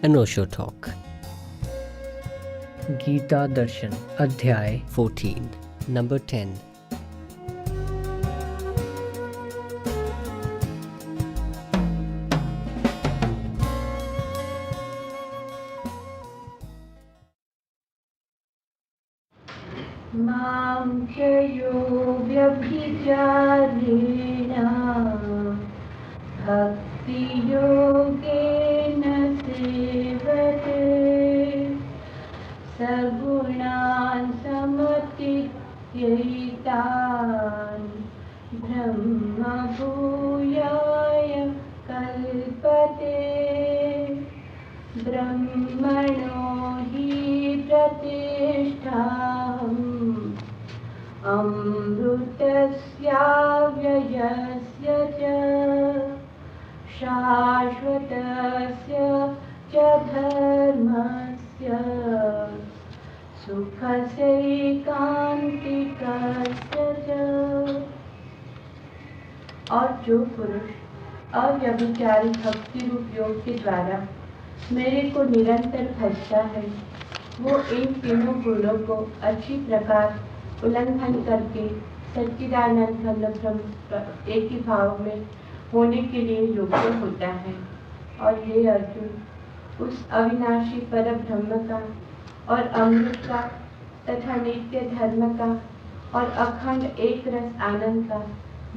अनोशो talk. Gita दर्शन अध्याय 14 number 10। मां च यो व्यभिचारेण भक्तियोगेन सेवते सगुणान् समतीत्यैतान् ब्रह्मभूयाय कल्पते। ब्रह्मणो हि प्रतिष्ठाहम् अमृतस्याव्ययस्य च शाश्वतस्य च धर्मस्य सुखस्यैकान्तिकस्य च। और जो पुरुष अव्यभिचारी भक्ति रूप योग के द्वारा मेरे को निरंतर भजता है, वो इन तीनों गुणों को अच्छी प्रकार उल्लंघन करके सच्चिदानंद घन ब्रह्म एक ही भाव में होने के लिए योग्य होता है। और ये अर्जुन, उस अविनाशी पर ब्रह्म का और अमृत का तथा नित्य धर्म का और अखंड एक रस आनंद का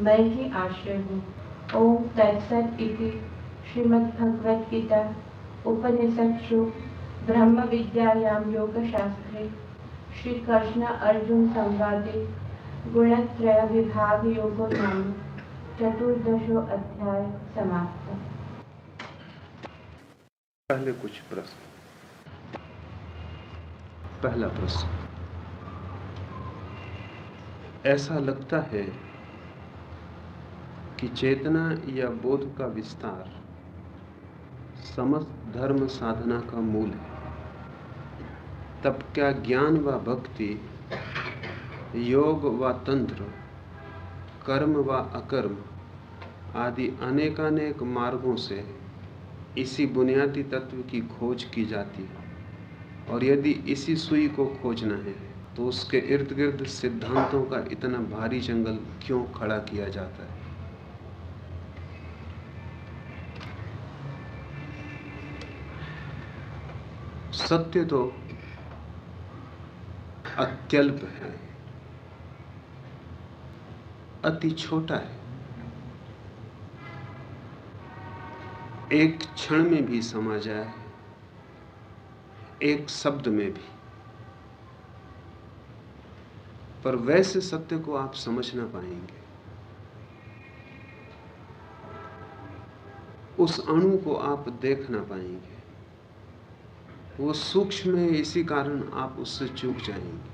मैं ही आश्रय हूँ। ओम तत्सत इति श्रीमद्भगवद गीता उपनिषत्सु ब्रह्म विद्यायां योगशास्त्रे श्री कृष्ण अर्जुन संवादे गुणत्रय विभाग योगो नाम चतुर्दशो अध्याय समाप्त। पहले कुछ प्रश्न। पहला प्रश्न, ऐसा लगता है कि चेतना या बोध का विस्तार समस्त धर्म साधना का मूल है। तब क्या ज्ञान व भक्ति, योग व तंत्र, कर्म व अकर्म आदि अनेकानेक मार्गों से इसी बुनियादी तत्व की खोज की जाती है? और यदि इसी सुई को खोजना है तो उसके इर्द गिर्द सिद्धांतों का इतना भारी जंगल क्यों खड़ा किया जाता है? सत्य तो अत्यल्प है, अति छोटा है, एक क्षण में भी समा जाए, एक शब्द में भी। पर वैसे सत्य को आप समझ ना पाएंगे, उस अणु को आप देख ना पाएंगे। वो सूक्ष्म है, इसी कारण आप उससे चूक जाएंगे।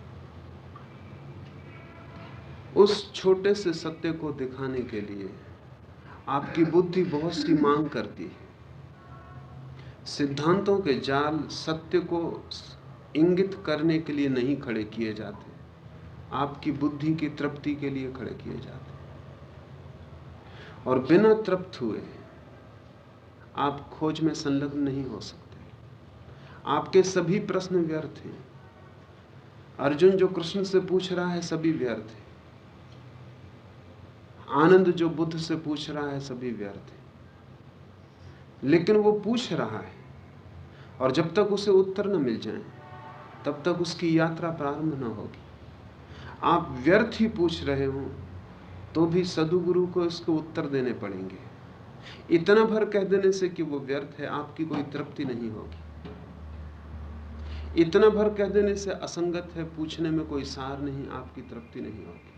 उस छोटे से सत्य को दिखाने के लिए आपकी बुद्धि बहुत सी मांग करती है। सिद्धांतों के जाल सत्य को इंगित करने के लिए नहीं खड़े किए जाते, आपकी बुद्धि की तृप्ति के लिए खड़े किए जाते। और बिना तृप्त हुए आप खोज में संलग्न नहीं हो सकते। आपके सभी प्रश्न व्यर्थ हैं। अर्जुन जो कृष्ण से पूछ रहा है सभी व्यर्थ है। आनंद जो बुद्ध से पूछ रहा है सभी व्यर्थ है। लेकिन वो पूछ रहा है, और जब तक उसे उत्तर न मिल जाए तब तक उसकी यात्रा प्रारंभ न होगी। आप व्यर्थ ही पूछ रहे हो तो भी सद्गुरु को इसके उत्तर देने पड़ेंगे। इतना भर कह देने से कि वो व्यर्थ है आपकी कोई तृप्ति नहीं होगी। इतना भर कह देने से असंगत है, पूछने में कोई सार नहीं, आपकी तृप्ति नहीं होगी।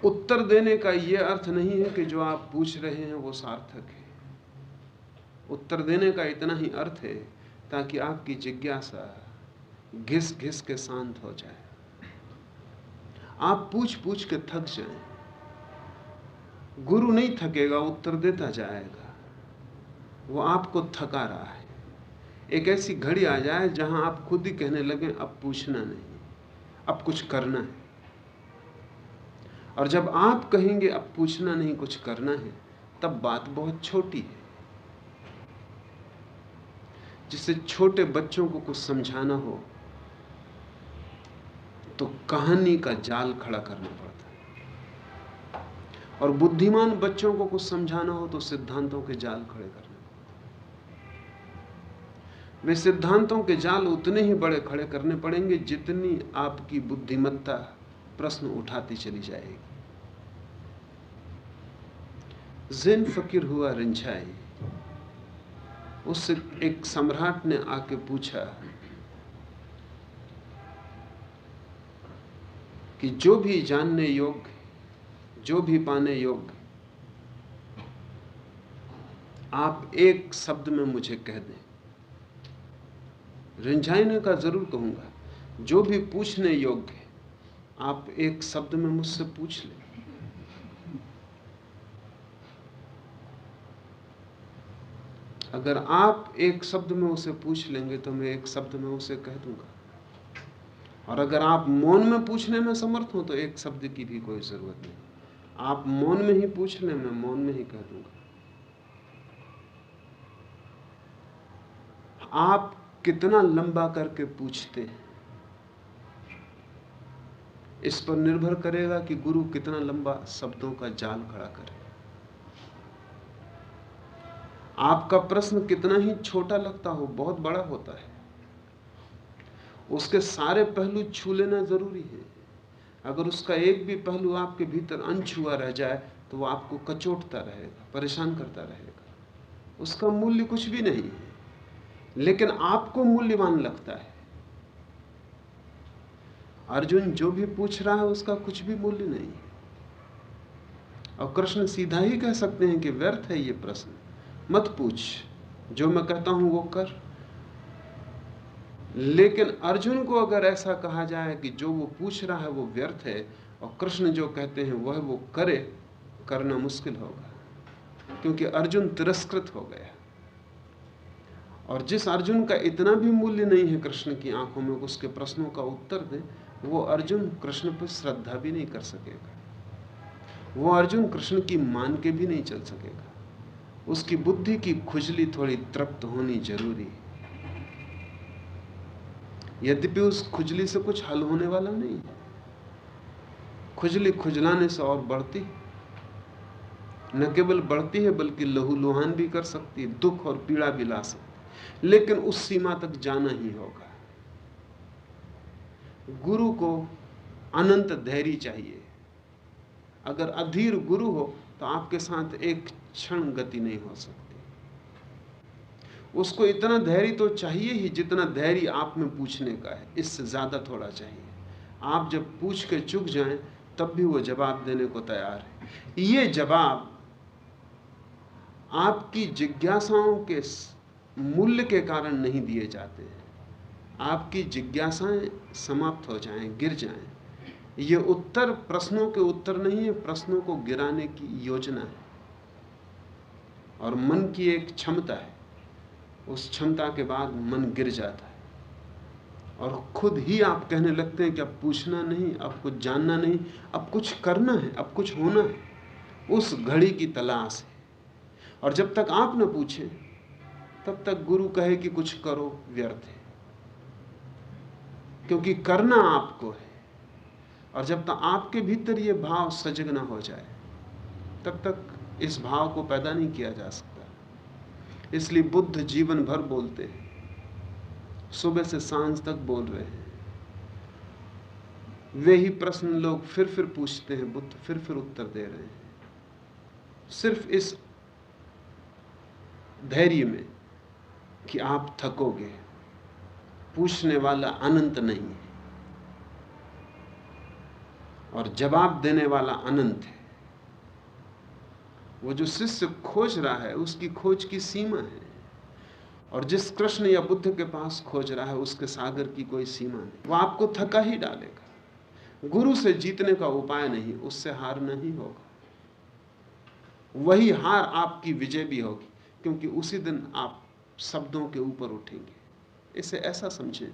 उत्तर देने का यह अर्थ नहीं है कि जो आप पूछ रहे हैं वो सार्थक है। उत्तर देने का इतना ही अर्थ है ताकि आपकी जिज्ञासा घिस घिस के शांत हो जाए। आप पूछ पूछ के थक जाएं। गुरु नहीं थकेगा, उत्तर देता जाएगा। वो आपको थका रहा है। एक ऐसी घड़ी आ जाए जहां आप खुद ही कहने लगे अब पूछना नहीं, अब कुछ करना है। और जब आप कहेंगे अब पूछना नहीं कुछ करना है, तब बात बहुत छोटी है। जिसे छोटे बच्चों को कुछ समझाना हो तो कहानी का जाल खड़ा करना पड़ता है, और बुद्धिमान बच्चों को कुछ समझाना हो तो सिद्धांतों के जाल खड़े करने पड़ते। वे सिद्धांतों के जाल उतने ही बड़े खड़े करने पड़ेंगे जितनी आपकी बुद्धिमत्ता प्रश्न उठाती चली जाएगी। ज़ेन फकीर हुआ रिंझाई। उससे एक सम्राट ने आके पूछा कि जो भी जानने योग्य, जो भी पाने योग्य, आप एक शब्द में मुझे कह दें। रिंझाई ने कहा, जरूर कहूंगा। जो भी पूछने योग्य आप एक शब्द में मुझसे पूछ लें। अगर आप एक शब्द में उसे पूछ लेंगे तो मैं एक शब्द में उसे कह दूंगा, और अगर आप मौन में पूछने में समर्थ हो तो एक शब्द की भी कोई जरूरत नहीं। आप मौन में ही पूछ लें, मैं मौन में ही कह दूंगा। आप कितना लंबा करके पूछते हैं इस पर निर्भर करेगा कि गुरु कितना लंबा शब्दों का जाल खड़ा करे। आपका प्रश्न कितना ही छोटा लगता हो, बहुत बड़ा होता है। उसके सारे पहलू छू लेना जरूरी है। अगर उसका एक भी पहलू आपके भीतर अनछुआ रह जाए तो वो आपको कचोटता रहेगा, परेशान करता रहेगा। उसका मूल्य कुछ भी नहीं है, लेकिन आपको मूल्यवान लगता है। अर्जुन जो भी पूछ रहा है उसका कुछ भी मूल्य नहीं है, और कृष्ण सीधा ही कह सकते हैं कि व्यर्थ है ये प्रश्न, मत पूछ, जो मैं कहता हूं वो कर। लेकिन अर्जुन को अगर ऐसा कहा जाए कि जो वो पूछ रहा है वो व्यर्थ है, और कृष्ण जो कहते हैं वह वो करे, करना मुश्किल होगा, क्योंकि अर्जुन तिरस्कृत हो गया। और जिस अर्जुन का इतना भी मूल्य नहीं है कृष्ण की आंखों में, उसके प्रश्नों का उत्तर दे, वो अर्जुन कृष्ण पर श्रद्धा भी नहीं कर सकेगा। वो अर्जुन कृष्ण की मान के भी नहीं चल सकेगा। उसकी बुद्धि की खुजली थोड़ी तृप्त होनी जरूरी है। यद्यपि उस खुजली से कुछ हल होने वाला नहीं है। खुजली खुजलाने से और बढ़ती, न केवल बढ़ती है बल्कि लहूलुहान भी कर सकती है, दुख और पीड़ा भी ला सकती, लेकिन उस सीमा तक जाना ही होगा। गुरु को अनंत धैर्य चाहिए। अगर अधीर गुरु हो तो आपके साथ एक क्षण गति नहीं हो सकती। उसको इतना धैर्य तो चाहिए ही जितना धैर्य आप में पूछने का है, इससे ज्यादा थोड़ा चाहिए। आप जब पूछ के चुक जाएं तब भी वो जवाब देने को तैयार है। ये जवाब आपकी जिज्ञासाओं के मूल्य के कारण नहीं दिए जाते हैं। आपकी जिज्ञासाएं समाप्त हो जाएं, गिर जाएं। ये उत्तर प्रश्नों के उत्तर नहीं है, प्रश्नों को गिराने की योजना है। और मन की एक क्षमता है, उस क्षमता के बाद मन गिर जाता है और खुद ही आप कहने लगते हैं कि अब पूछना नहीं, अब कुछ जानना नहीं, अब कुछ करना है, अब कुछ होना है। उस घड़ी की तलाश है। और जब तक आप न पूछें तब तक गुरु कहे कि कुछ करो व्यर्थ है, क्योंकि करना आपको है। और जब तक आपके भीतर ये भाव सजग न हो जाए तब तक इस भाव को पैदा नहीं किया जा सकता। इसलिए बुद्ध जीवन भर बोलते हैं, सुबह से सांझ तक बोल रहे हैं। वे ही प्रश्न लोग फिर पूछते हैं, बुद्ध फिर उत्तर दे रहे हैं, सिर्फ इस धैर्य में कि आप थकोगे। पूछने वाला अनंत नहीं है और जवाब देने वाला अनंत है। वो जो शिष्य खोज रहा है उसकी खोज की सीमा है, और जिस कृष्ण या बुद्ध के पास खोज रहा है उसके सागर की कोई सीमा नहीं। वो आपको थका ही डालेगा। गुरु से जीतने का उपाय नहीं, उससे हार नहीं होगा। वही हार आपकी विजय भी होगी, क्योंकि उसी दिन आप शब्दों के ऊपर उठेंगे। इसे ऐसा समझें,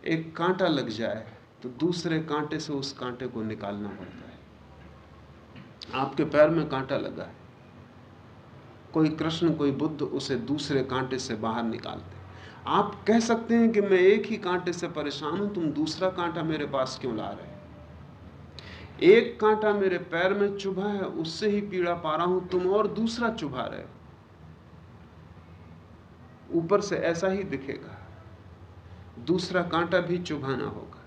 एक कांटा लग जाए तो दूसरे कांटे से उस कांटे को निकालना पड़ता है। आपके पैर में कांटा लगा है, कोई कृष्ण, कोई बुद्ध उसे दूसरे कांटे से बाहर निकालते। आप कह सकते हैं कि मैं एक ही कांटे से परेशान हूं, तुम दूसरा कांटा मेरे पास क्यों ला रहे हो? एक कांटा मेरे पैर में चुभा है, उससे ही पीड़ा पा रहा हूं, तुम और दूसरा चुभा रहे हो। ऊपर से ऐसा ही दिखेगा, दूसरा कांटा भी चुभाना होगा,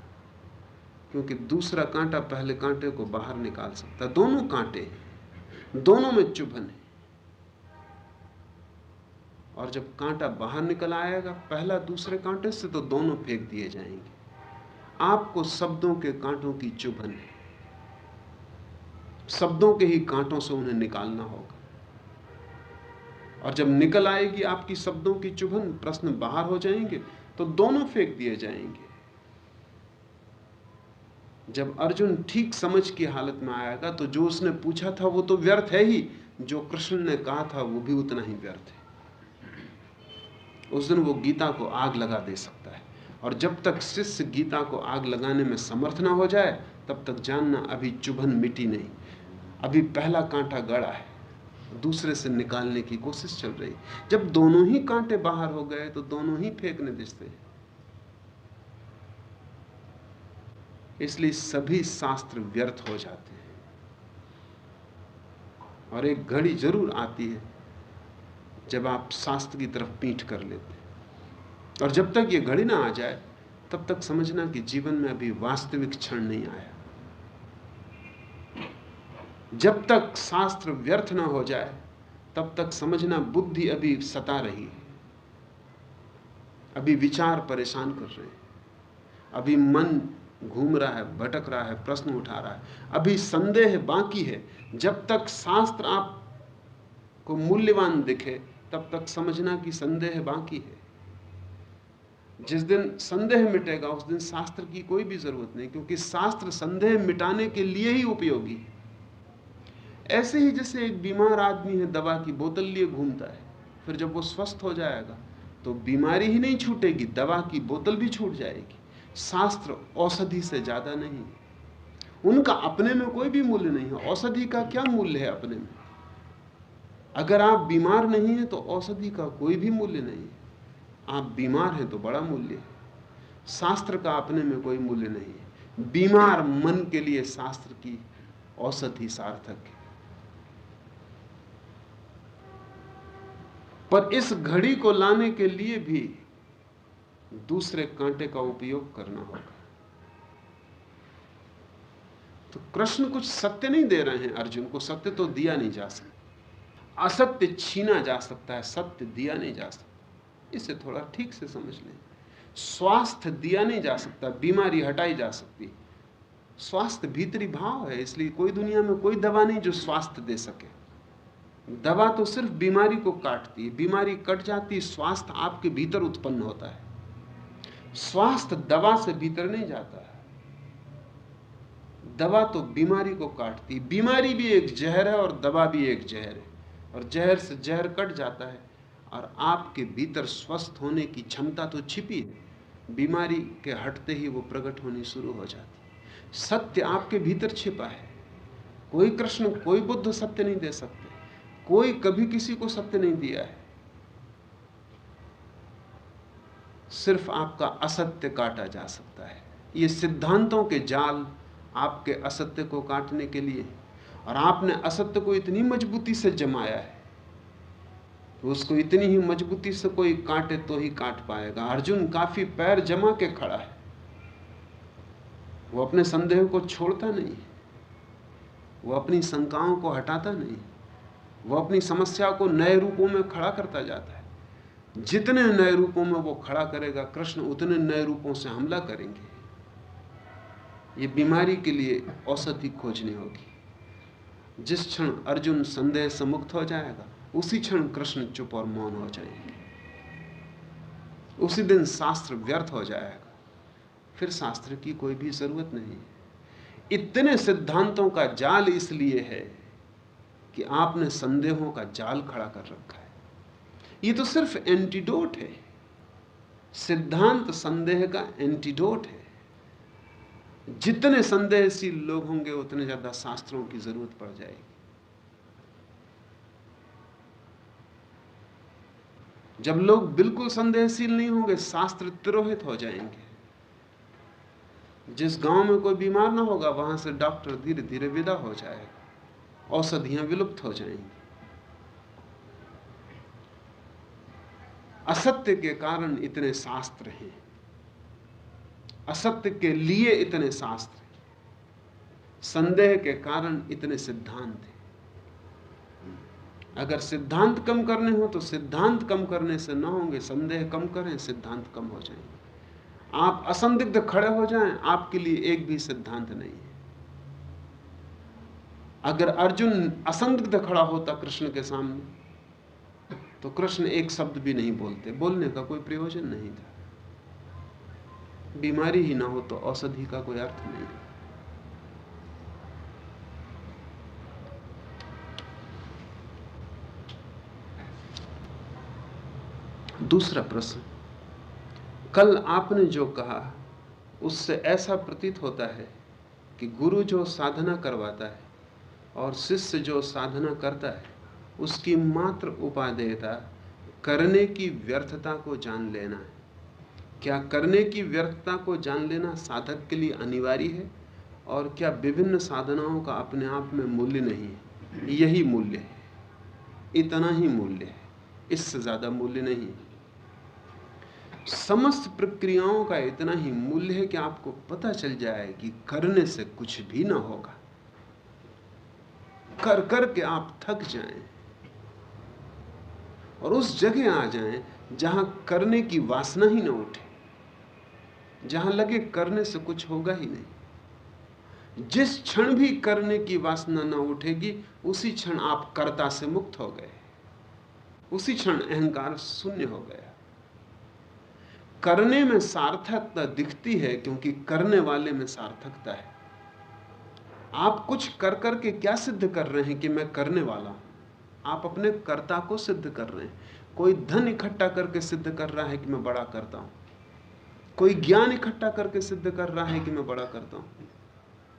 क्योंकि दूसरा कांटा पहले कांटे को बाहर निकाल सकता है। दोनों कांटे हैं, दोनों में चुभन है, और जब कांटा बाहर निकल आएगा पहला दूसरे कांटे से, तो दोनों फेंक दिए जाएंगे। आपको शब्दों के कांटों की चुभन है, शब्दों के ही कांटों से उन्हें निकालना होगा, और जब निकल आएगी आपकी शब्दों की चुभन, प्रश्न बाहर हो जाएंगे, तो दोनों फेंक दिए जाएंगे। जब अर्जुन ठीक समझ की हालत में आएगा, तो जो उसने पूछा था वो तो व्यर्थ है ही, जो कृष्ण ने कहा था वो भी उतना ही व्यर्थ है। उस दिन वो गीता को आग लगा दे सकता है, और जब तक शिष्य गीता को आग लगाने में समर्थ ना हो जाए, तब तक जानना अभी चुभन मिटी नहीं, अभी पहला कांटा गड़ा है, दूसरे से निकालने की कोशिश चल रही। जब दोनों ही कांटे बाहर हो गए तो दोनों ही फेंकने दिखते हैं। इसलिए सभी शास्त्र व्यर्थ हो जाते हैं, और एक घड़ी जरूर आती है जब आप शास्त्र की तरफ पीठ कर लेते हैं। और जब तक ये घड़ी ना आ जाए, तब तक समझना कि जीवन में अभी वास्तविक क्षण नहीं आया। जब तक शास्त्र व्यर्थ ना हो जाए, तब तक समझना बुद्धि अभी सता रही है, अभी विचार परेशान कर रहे हैं, अभी मन घूम रहा है, भटक रहा है, प्रश्न उठा रहा है, अभी संदेह बाकी है। जब तक शास्त्र आपको मूल्यवान दिखे, तब तक समझना कि संदेह बाकी है। जिस दिन संदेह मिटेगा, उस दिन शास्त्र की कोई भी जरूरत नहीं, क्योंकि शास्त्र संदेह मिटाने के लिए ही उपयोगी है। ऐसे ही जैसे एक बीमार आदमी है, दवा की बोतल लिए घूमता है, फिर जब वो स्वस्थ हो जाएगा तो बीमारी ही नहीं छूटेगी, दवा की बोतल भी छूट जाएगी। शास्त्र औषधि से ज्यादा नहीं, उनका अपने में कोई भी मूल्य नहीं है। औषधि का क्या मूल्य है अपने में? अगर आप बीमार नहीं हैं तो औषधि का कोई भी मूल्य नहीं है, आप बीमार हैं तो बड़ा मूल्य है। शास्त्र का अपने में कोई मूल्य नहीं है। बीमार मन के लिए शास्त्र की औषधि सार्थक है। पर इस घड़ी को लाने के लिए भी दूसरे कांटे का उपयोग करना होगा। तो कृष्ण कुछ सत्य नहीं दे रहे हैं अर्जुन को, सत्य तो दिया नहीं जा सकता। असत्य छीना जा सकता है, सत्य दिया नहीं जा सकता। इसे थोड़ा ठीक से समझ लें। स्वास्थ्य दिया नहीं जा सकता, बीमारी हटाई जा सकती। स्वास्थ्य भीतरी भाव है, इसलिए कोई दुनिया में कोई दवा नहीं जो स्वास्थ्य दे सके। दवा तो सिर्फ बीमारी को काटती है, बीमारी कट जाती है, स्वास्थ्य आपके भीतर उत्पन्न होता है। स्वास्थ्य दवा से भीतर नहीं जाता है, दवा तो बीमारी को काटती है। बीमारी भी एक जहर है और दवा भी एक जहर है, और जहर से जहर कट जाता है और आपके भीतर स्वस्थ होने की क्षमता तो छिपी है, बीमारी के हटते ही वो प्रकट होनी शुरू हो जाती है। सत्य आपके भीतर छिपा है। कोई कृष्ण, कोई बुद्ध सत्य नहीं दे सकते, कोई कभी किसी को सत्य नहीं दिया है। सिर्फ आपका असत्य काटा जा सकता है। ये सिद्धांतों के जाल आपके असत्य को काटने के लिए, और आपने असत्य को इतनी मजबूती से जमाया है तो उसको इतनी ही मजबूती से कोई काटे तो ही काट पाएगा। अर्जुन काफी पैर जमा के खड़ा है, वो अपने संदेह को छोड़ता नहीं, वो अपनी शंकाओं को हटाता नहीं, वो अपनी समस्या को नए रूपों में खड़ा करता जाता है। जितने नए रूपों में वो खड़ा करेगा, कृष्ण उतने नए रूपों से हमला करेंगे। ये बीमारी के लिए औषधि खोजनी होगी। जिस क्षण अर्जुन संदेह से मुक्त हो जाएगा, उसी क्षण कृष्ण चुप और मौन हो जाएंगे। उसी दिन शास्त्र व्यर्थ हो जाएगा, फिर शास्त्र की कोई भी जरूरत नहीं। इतने सिद्धांतों का जाल इसलिए है कि आपने संदेहों का जाल खड़ा कर रखा है। ये तो सिर्फ एंटीडोट है, सिद्धांत संदेह का एंटीडोट है। जितने संदेहशील लोग होंगे, उतने ज्यादा शास्त्रों की जरूरत पड़ जाएगी। जब लोग बिल्कुल संदेहशील नहीं होंगे, शास्त्र तिरोहित हो जाएंगे। जिस गांव में कोई बीमार ना होगा, वहां से डॉक्टर धीरे धीरे विदा हो जाएगा, औषधियां विलुप्त हो जाएंगी। असत्य के कारण इतने शास्त्र हैं, असत्य के लिए इतने शास्त्र हैं, संदेह के कारण इतने सिद्धांत हैं। अगर सिद्धांत कम करने हो तो सिद्धांत कम करने से ना होंगे, संदेह कम करें, सिद्धांत कम हो जाएंगे। आप असंदिग्ध खड़े हो जाएं, आपके लिए एक भी सिद्धांत नहीं है। अगर अर्जुन असंदिग्ध खड़ा होता कृष्ण के सामने, तो कृष्ण एक शब्द भी नहीं बोलते, बोलने का कोई प्रयोजन नहीं था। बीमारी ही ना हो तो औषधि का कोई अर्थ नहीं है। दूसरा प्रश्न, कल आपने जो कहा उससे ऐसा प्रतीत होता है कि गुरु जो साधना करवाता है और शिष्य जो साधना करता है, उसकी मात्र उपादेयता करने की व्यर्थता को जान लेना है। क्या करने की व्यर्थता को जान लेना साधक के लिए अनिवार्य है? और क्या विभिन्न साधनाओं का अपने आप में मूल्य नहीं है? यही मूल्य है, इतना ही मूल्य है, इससे ज्यादा मूल्य नहीं है। समस्त प्रक्रियाओं का इतना ही मूल्य है कि आपको पता चल जाए कि करने से कुछ भी ना होगा। कर कर के आप थक जाएं और उस जगह आ जाएं जहां करने की वासना ही ना उठे, जहां लगे करने से कुछ होगा ही नहीं। जिस क्षण भी करने की वासना ना उठेगी, उसी क्षण आप कर्ता से मुक्त हो गए, उसी क्षण अहंकार शून्य हो गया। करने में सार्थकता दिखती है क्योंकि करने वाले में सार्थकता है। आप कुछ कर करके क्या सिद्ध कर रहे हैं कि मैं करने वाला हूं? आप अपने कर्ता को सिद्ध कर रहे हैं। कोई धन इकट्ठा करके सिद्ध कर रहा है कि मैं बड़ा करता हूं, कोई ज्ञान इकट्ठा करके सिद्ध कर रहा है कि मैं बड़ा करता हूं,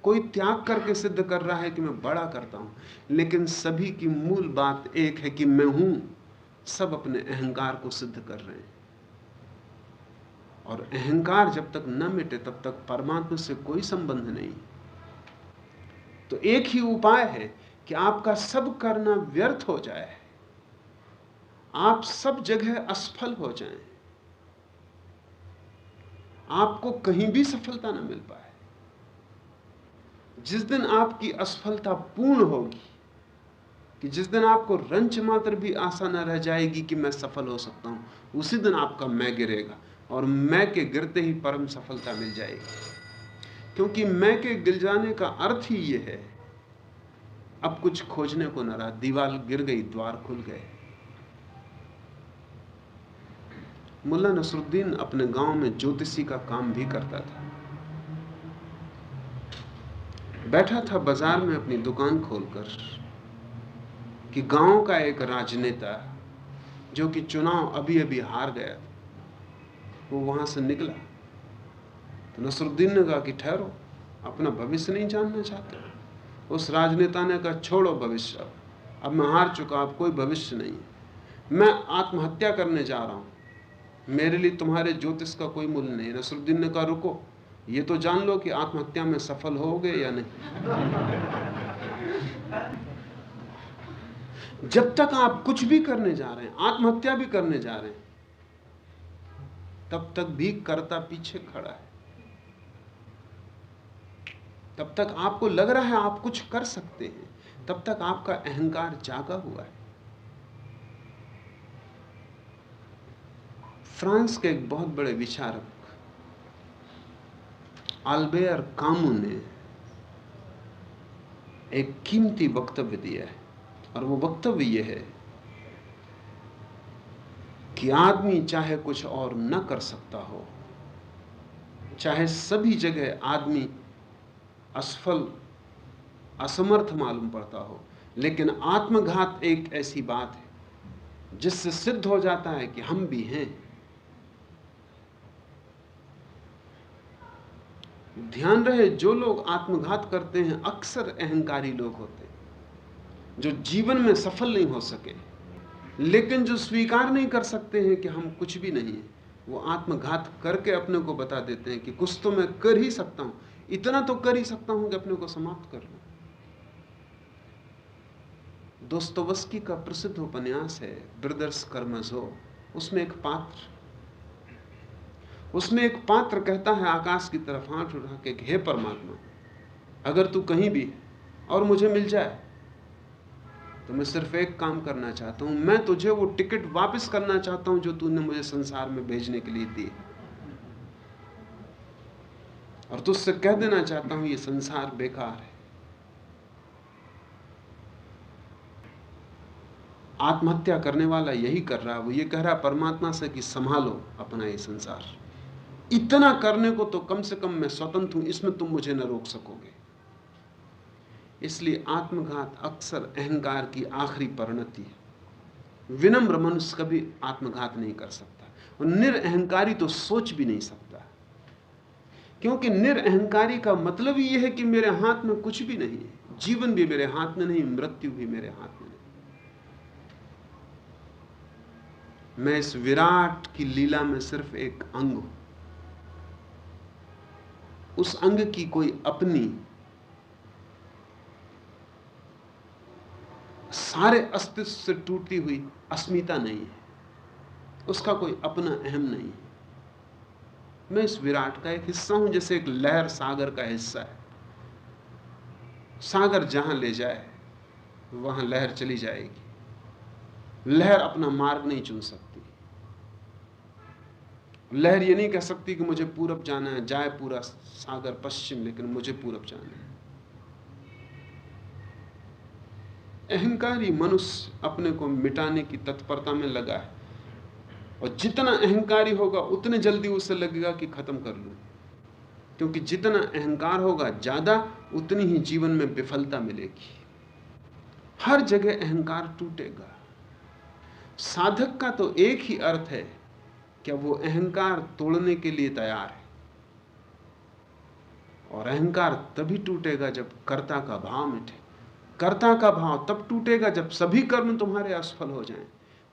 कोई त्याग करके सिद्ध कर रहा है कि मैं बड़ा करता हूं। लेकिन सभी की मूल बात एक है कि मैं हूं। सब अपने अहंकार को सिद्ध कर रहे हैं, और अहंकार जब तक न मिटे तब तक परमात्मा से कोई संबंध नहीं। तो एक ही उपाय है कि आपका सब करना व्यर्थ हो जाए, आप सब जगह असफल हो जाएं, आपको कहीं भी सफलता न मिल पाए। जिस दिन आपकी असफलता पूर्ण होगी, कि जिस दिन आपको रंच मात्र भी आशा न रह जाएगी कि मैं सफल हो सकता हूं, उसी दिन आपका मैं गिरेगा, और मैं के गिरते ही परम सफलता मिल जाएगी। क्योंकि मैं के गिर जाने का अर्थ ही यह है, अब कुछ खोजने को न रहा, दीवार गिर गई, द्वार खुल गए। मुल्ला नसरुद्दीन अपने गांव में ज्योतिषी का काम भी करता था। बैठा था बाजार में अपनी दुकान खोलकर कि गांव का एक राजनेता जो कि चुनाव अभी अभी हार गया, वो वहां से निकला। तो नसरुद्दीन ने कहा कि ठहरो, अपना भविष्य नहीं जानना चाहते? उस राजनेता ने कहा छोड़ो भविष्य, अब मैं हार चुका, अब कोई भविष्य नहीं है, मैं आत्महत्या करने जा रहा हूं, मेरे लिए तुम्हारे ज्योतिष का कोई मूल्य नहीं। नसरुद्दीन ने कहा रुको, ये तो जान लो कि आत्महत्या में सफल होगे या नहीं। जब तक आप कुछ भी करने जा रहे हैं, आत्महत्या भी करने जा रहे हैं, तब तक भी कर्ता पीछे खड़ा है, तब तक आपको लग रहा है आप कुछ कर सकते हैं, तब तक आपका अहंकार जागा हुआ है। फ्रांस के एक बहुत बड़े विचारक अल्बेर कामू ने एक कीमती वक्तव्य दिया है, और वो वक्तव्य यह है कि आदमी चाहे कुछ और न कर सकता हो, चाहे सभी जगह आदमी असफल असमर्थ मालूम पड़ता हो, लेकिन आत्मघात एक ऐसी बात है जिससे सिद्ध हो जाता है कि हम भी हैं। ध्यान रहे, जो लोग आत्मघात करते हैं अक्सर अहंकारी लोग होते हैं, जो जीवन में सफल नहीं हो सके। लेकिन जो स्वीकार नहीं कर सकते हैं कि हम कुछ भी नहीं है, वो आत्मघात करके अपने को बता देते हैं कि कुछ तो मैं कर ही सकता हूं, इतना तो कर ही सकता हूं कि अपने को समाप्त कर लूं। दोस्तोवस्की का प्रसिद्ध उपन्यास है ब्रदर्स कर्मज़ोव। उसमें एक पात्र कहता है आकाश की तरफ हाथ उठा के, हे परमात्मा, अगर तू कहीं भी है और मुझे मिल जाए तो मैं सिर्फ एक काम करना चाहता हूं, मैं तुझे वो टिकट वापस करना चाहता हूं जो तूने मुझे संसार में भेजने के लिए दी, और तुझसे कह देना चाहता हूं ये संसार बेकार है। आत्महत्या करने वाला यही कर रहा है, वो ये कह रहा है परमात्मा से कि संभालो अपना ये संसार, इतना करने को तो कम से कम मैं स्वतंत्र हूं, इसमें तुम मुझे न रोक सकोगे। इसलिए आत्मघात अक्सर अहंकार की आखिरी परिणति है। विनम्र मनुष्य कभी आत्मघात नहीं कर सकता, और निरअहंकारी तो सोच भी नहीं सकता, क्योंकि निरअहंकारी का मतलब ही यह है कि मेरे हाथ में कुछ भी नहीं है, जीवन भी मेरे हाथ में नहीं, मृत्यु भी मेरे हाथ में नहीं। मैं इस विराट की लीला में सिर्फ एक अंग हूं, उस अंग की कोई अपनी सारे अस्तित्व से टूटी हुई अस्मिता नहीं है, उसका कोई अपना अहम नहीं है। मैं इस विराट का एक हिस्सा हूं, जैसे एक लहर सागर का हिस्सा है। सागर जहां ले जाए वहां लहर चली जाएगी। लहर अपना मार्ग नहीं चुन सकती। लहर ये नहीं कह सकती कि मुझे पूरब जाना है, जाए पूरा सागर पश्चिम, लेकिन मुझे पूरब जाना है। अहंकारी मनुष्य अपने को मिटाने की तत्परता में लगा है, और जितना अहंकारी होगा उतने जल्दी उसे लगेगा कि खत्म कर लूं, क्योंकि जितना अहंकार होगा ज्यादा, उतनी ही जीवन में विफलता मिलेगी। हर जगह अहंकार टूटेगा। साधक का तो एक ही अर्थ है, क्या वो अहंकार तोड़ने के लिए तैयार है। और अहंकार तभी टूटेगा जब कर्ता का भाव मिटे। कर्ता का भाव तब टूटेगा जब सभी कर्म तुम्हारे असफल हो जाएं,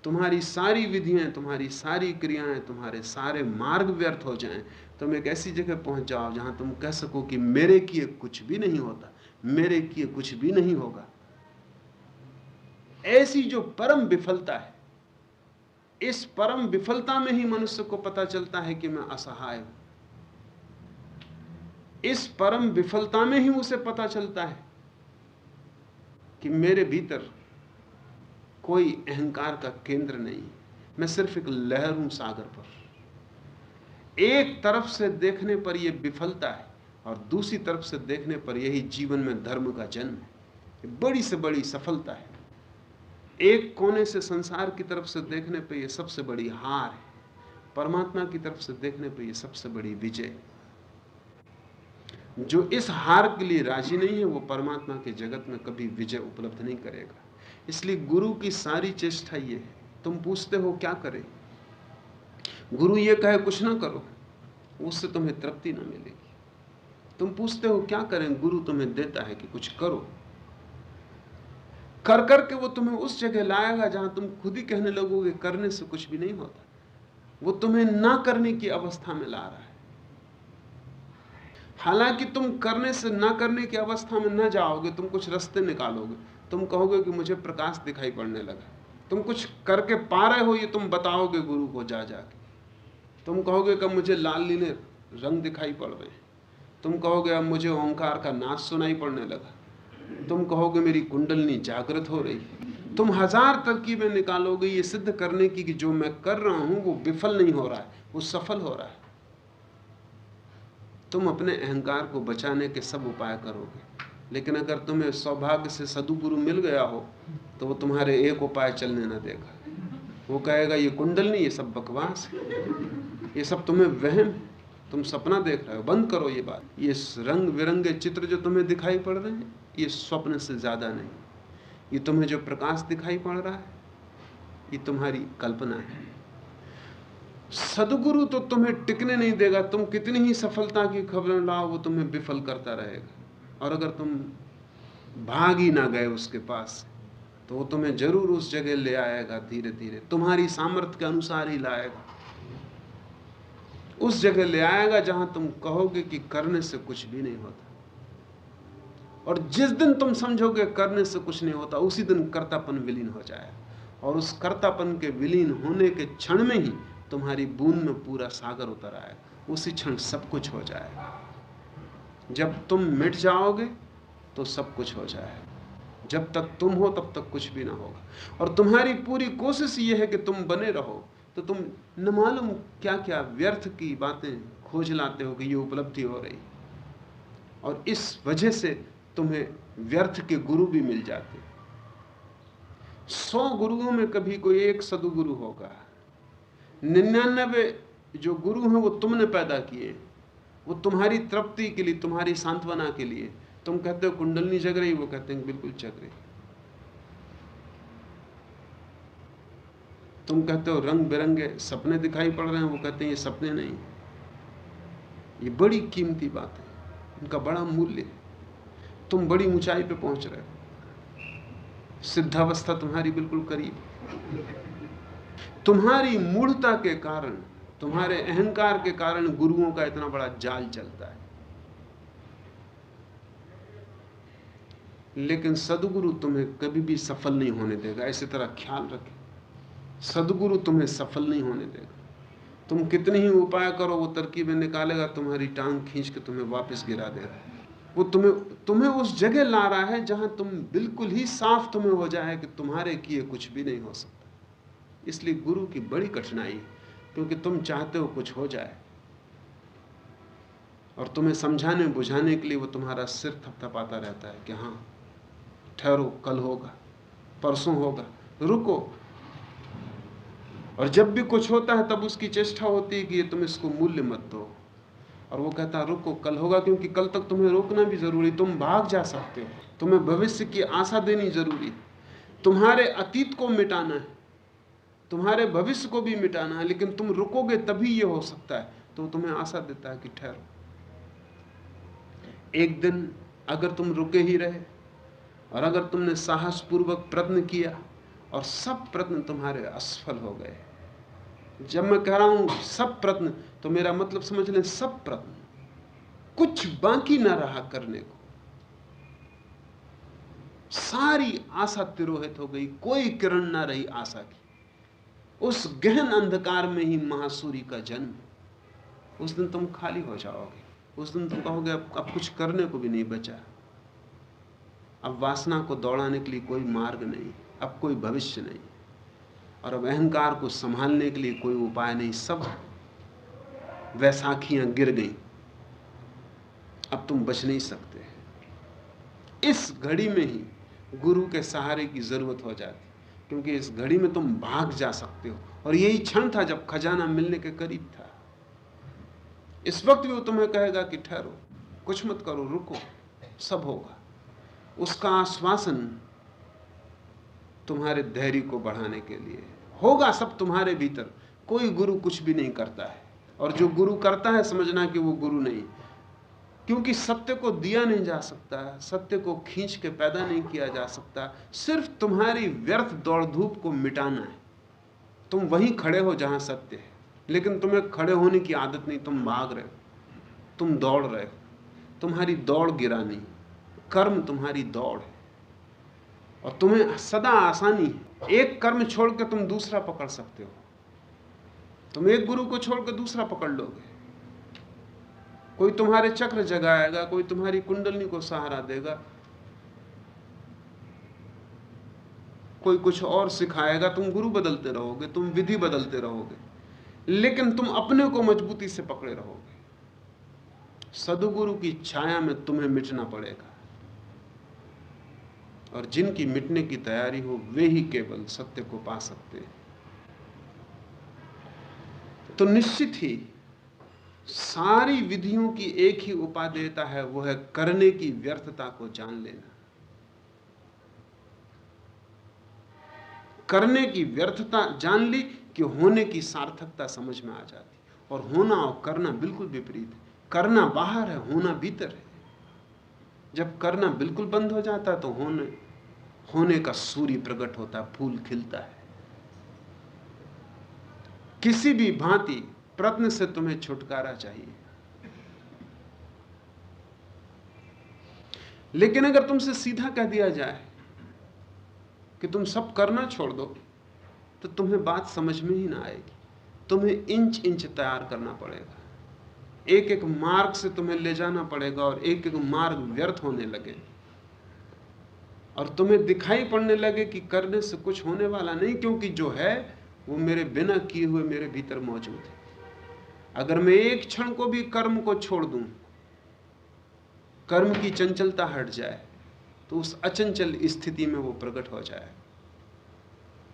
तुम्हारी सारी विधियां, तुम्हारी सारी क्रियाएं, तुम्हारे सारे मार्ग व्यर्थ हो जाएं। तुम एक ऐसी जगह पहुंच जाओ जहां तुम कह सको कि मेरे किए कुछ भी नहीं होता, मेरे किए कुछ भी नहीं होगा। ऐसी जो परम विफलता है, इस परम विफलता में ही मनुष्य को पता चलता है कि मैं असहाय हूं। इस परम विफलता में ही उसे पता चलता है कि मेरे भीतर कोई अहंकार का केंद्र नहीं, मैं सिर्फ एक लहर हूं सागर पर। एक तरफ से देखने पर यह विफलता है, और दूसरी तरफ से देखने पर यही जीवन में धर्म का जन्म है, बड़ी से बड़ी सफलता है। एक कोने से संसार की तरफ से देखने पर यह सबसे बड़ी हार है, परमात्मा की तरफ से देखने पर यह सबसे बड़ी विजय है। जो इस हार के लिए राजी नहीं है, वो परमात्मा के जगत में कभी विजय उपलब्ध नहीं करेगा। इसलिए गुरु की सारी चेष्टा ये है। तुम पूछते हो क्या करें, गुरु ये कहे कुछ ना करो, उससे तुम्हें तृप्ति ना मिलेगी। तुम पूछते हो क्या करें, गुरु तुम्हें देता है कि कुछ करो। कर करके वो तुम्हें उस जगह लाएगा जहां तुम खुद ही कहने लगोगे करने से कुछ भी नहीं होता। वो तुम्हें ना करने की अवस्था में ला रहा है। हालांकि तुम करने से ना करने की अवस्था में न जाओगे, तुम कुछ रास्ते निकालोगे। तुम कहोगे कि मुझे प्रकाश दिखाई पड़ने लगा। तुम कुछ करके पा रहे हो, ये तुम बताओगे गुरु को जा जाके। तुम कहोगे कि मुझे लाल नीले रंग दिखाई पड़ रहे हैं। तुम कहोगे अब मुझे ओंकार का नाद सुनाई पड़ने लगा। तुम कहोगे मेरी कुंडलनी जागृत हो रही है। तुम हजार तरकीबें निकालोगे ये सिद्ध करने की कि जो मैं कर रहा हूं वो विफल नहीं हो रहा है, वो सफल हो रहा है। तुम अपने अहंकार को बचाने के सब उपाय करोगे, लेकिन अगर तुम्हें सौभाग्य से सदुगुरु मिल गया हो तो वो तुम्हारे एक उपाय चलने न देगा। वो कहेगा ये कुंडलनी, ये सब बकवास है, ये सब तुम्हें वहम है, तुम सपना देख रहे हो, बंद करो ये बात। ये रंग बिरंगे चित्र जो तुम्हें दिखाई पड़ रहे हैं ये स्वप्न से ज्यादा नहीं। ये तुम्हें जो प्रकाश दिखाई पड़ रहा है ये तुम्हारी कल्पना है। सदगुरु तो तुम्हें टिकने नहीं देगा। तुम कितनी ही सफलता की खबर लाओ, वो तुम्हें विफल करता रहेगा। और अगर तुम भाग ही ना गए उसके पास, तो वो तुम्हें जरूर उस जगह ले आएगा, धीरे धीरे तुम्हारी सामर्थ्य के अनुसार ही लाएगा। उस जगह ले आएगा जहां तुम कहोगे कि करने से कुछ भी नहीं होता, और जिस दिन तुम समझोगे करने से कुछ नहीं होता, उसी दिन कर्तापन विलीन हो जाएगा। और उस कर्तापन के विलीन होने के क्षण में ही तुम्हारी बूंद में पूरा सागर उतर आएगा, उसी क्षण सब कुछ हो जाएगा। जब तुम मिट जाओगे तो सब कुछ हो जाएगा। जब तक तुम हो तब तक कुछ भी ना होगा। और तुम्हारी पूरी कोशिश ये है कि तुम बने रहो, तो तुम न मालूम क्या क्या व्यर्थ की बातें खोज लाते हो कि ये उपलब्धि हो रही, और इस वजह से तुम्हें व्यर्थ के गुरु भी मिल जाते। 100 गुरुओं में कभी कोई एक सदगुरु होगा। 99 जो गुरु हैं वो तुमने पैदा किए, वो तुम्हारी तृप्ति के लिए, तुम्हारी सांत्वना के लिए। तुम कहते हो कुंडलनी जग रही, वो कहते हैं बिल्कुल जग रही। तुम कहते हो रंग बिरंगे सपने दिखाई पड़ रहे हैं, वो कहते हैं ये सपने नहीं। ये बड़ी कीमती बात है, इनका बड़ा मूल्य है। तुम बड़ी ऊंचाई पे पहुंच रहे हो, सिद्धावस्था तुम्हारी बिल्कुल करीब। तुम्हारी मूढ़ता के कारण, तुम्हारे अहंकार के कारण गुरुओं का इतना बड़ा जाल चलता है। लेकिन सदगुरु तुम्हें कभी भी सफल नहीं होने देगा। इसी तरह ख्याल रखें, सदगुरु तुम्हें सफल नहीं होने देगा। तुम कितने ही उपाय करो, वो तरकीबें निकालेगा, तुम्हारी टांग खींच के तुम्हें वापस गिरा देगा। वो तुम्हें उस जगह ला रहा है जहां तुम बिल्कुल ही साफ तुम्हें हो जाए कि तुम्हारे किए कुछ भी नहीं हो सकता। इसलिए गुरु की बड़ी कठिनाई है, क्योंकि तुम चाहते हो कुछ हो जाए, और तुम्हें समझाने बुझाने के लिए वो तुम्हारा सिर थपथपाता रहता है कि हाँ ठहरो, कल होगा, परसों होगा, रुको। और जब भी कुछ होता है तब उसकी चेष्टा होती है कि ये तुम इसको मूल्य मत दो, और वो कहता है रुको, कल होगा, क्योंकि कल तक तुम्हें रोकना भी जरूरी। तुम भाग जा सकते हो, तुम्हें भविष्य की आशा देनी जरूरी। तुम्हारे अतीत को मिटाना है, तुम्हारे भविष्य को भी मिटाना है, लेकिन तुम रुकोगे तभी ये हो सकता है। तो तुम्हें आशा देता है कि ठहरो। एक दिन अगर तुम रुके ही रहे, और अगर तुमने साहसपूर्वक प्रयत्न किया और सब प्रयत्न तुम्हारे असफल हो गए, जब मैं कह रहा हूं सब प्रयत्न, तो मेरा मतलब समझ लें सब प्रयत्न, कुछ बाकी ना रहा करने को, सारी आशा तिरोहित हो गई, कोई किरण ना रही आशा की। उस गहन अंधकार में ही महासूरी का जन्म। उस दिन तुम खाली हो जाओगे। उस दिन तुम कहोगे अब कुछ करने को भी नहीं बचा, अब वासना को दौड़ाने के लिए कोई मार्ग नहीं, अब कोई भविष्य नहीं, और अब अहंकार को संभालने के लिए कोई उपाय नहीं। सब वैसाखियां गिर गई, अब तुम बच नहीं सकते। इस घड़ी में ही गुरु के सहारे की जरूरत हो जाती, क्योंकि इस घड़ी में तुम भाग जा सकते हो। और यही क्षण था जब खजाना मिलने के करीब था। इस वक्त भी वो तुम्हें कहेगा कि ठहरो, कुछ मत करो, रुको, सब होगा। उसका आश्वासन तुम्हारे धैर्य को बढ़ाने के लिए होगा। सब तुम्हारे भीतर। कोई गुरु कुछ भी नहीं करता है, और जो गुरु करता है समझना कि वो गुरु नहीं, क्योंकि सत्य को दिया नहीं जा सकता, सत्य को खींच के पैदा नहीं किया जा सकता। सिर्फ तुम्हारी व्यर्थ दौड़ धूप को मिटाना है। तुम वहीं खड़े हो जहां सत्य है, लेकिन तुम्हें खड़े होने की आदत नहीं। तुम भाग रहे हो, तुम दौड़ रहे हो। तुम्हारी दौड़ गिरानी, कर्म तुम्हारी दौड़ है, और तुम्हें सदा आसानी है। एक कर्म छोड़ के तुम दूसरा पकड़ सकते हो। तुम एक गुरु को छोड़ के दूसरा पकड़ लोगे। कोई तुम्हारे चक्र जगाएगा, कोई तुम्हारी कुंडलनी को सहारा देगा, कोई कुछ और सिखाएगा। तुम गुरु बदलते रहोगे, तुम विधि बदलते रहोगे, लेकिन तुम अपने को मजबूती से पकड़े रहोगे। सदगुरु की छाया में तुम्हें मिटना पड़ेगा, और जिनकी मिटने की तैयारी हो वे ही केवल सत्य को पा सकते हैं। तो निश्चित ही सारी विधियों की एक ही उपादेयता है, वो है करने की व्यर्थता को जान लेना। करने की व्यर्थता जान ली कि होने की सार्थकता समझ में आ जाती। और होना और करना बिल्कुल विपरीत है। करना बाहर है, होना भीतर है। जब करना बिल्कुल बंद हो जाता है तो होने होने का सूर्य प्रकट होता है, फूल खिलता है। किसी भी भांति प्रश्न से तुम्हें छुटकारा चाहिए, लेकिन अगर तुमसे सीधा कह दिया जाए कि तुम सब करना छोड़ दो, तो तुम्हें बात समझ में ही ना आएगी। तुम्हें इंच इंच तैयार करना पड़ेगा, एक एक मार्ग से तुम्हें ले जाना पड़ेगा, और एक एक मार्ग व्यर्थ होने लगे और तुम्हें दिखाई पड़ने लगे कि करने से कुछ होने वाला नहीं, क्योंकि जो है वो मेरे बिना किए हुए मेरे भीतर मौजूद है। अगर मैं एक क्षण को भी कर्म को छोड़ दूं, कर्म की चंचलता हट जाए, तो उस अचंचल स्थिति में वो प्रकट हो जाए।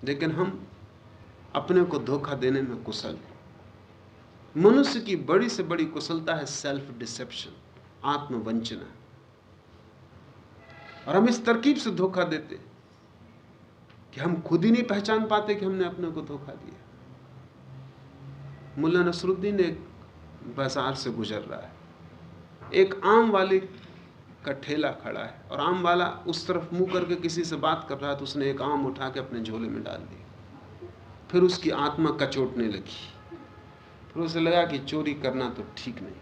लेकिन हम अपने को धोखा देने में कुशल हैं। मनुष्य की बड़ी से बड़ी कुशलता है सेल्फ डिसेप्शन, आत्मवंचना। और हम इस तरकीब से धोखा देते कि हम खुद ही नहीं पहचान पाते कि हमने अपने को धोखा दिया। मुल्ला नसरुद्दीन एक बाजार से गुजर रहा है, एक आम वाले का ठेला खड़ा है और आम वाला उस तरफ मुंह करके किसी से बात कर रहा है, तो उसने एक आम उठा के अपने झोले में डाल दिया। फिर उसकी आत्मा कचोटने लगी, फिर उसे लगा कि चोरी करना तो ठीक नहीं,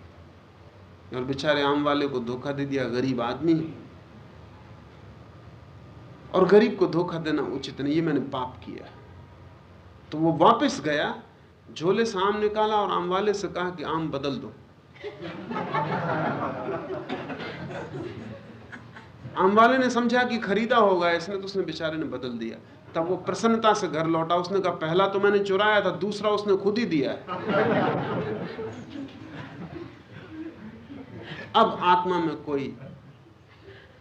और बेचारे आम वाले को धोखा दे दिया। गरीब आदमी है और गरीब को धोखा देना उचित नहीं, ये मैंने पाप किया। तो वो वापस गया, झोले से आम निकाला और आम वाले से कहा कि आम बदल दो। आम वाले ने समझा कि खरीदा होगा इसने, तो उसने बेचारे ने बदल दिया। तब वो प्रसन्नता से घर लौटा। उसने कहा पहला तो मैंने चुराया था, दूसरा उसने खुद ही दिया है। अब आत्मा में कोई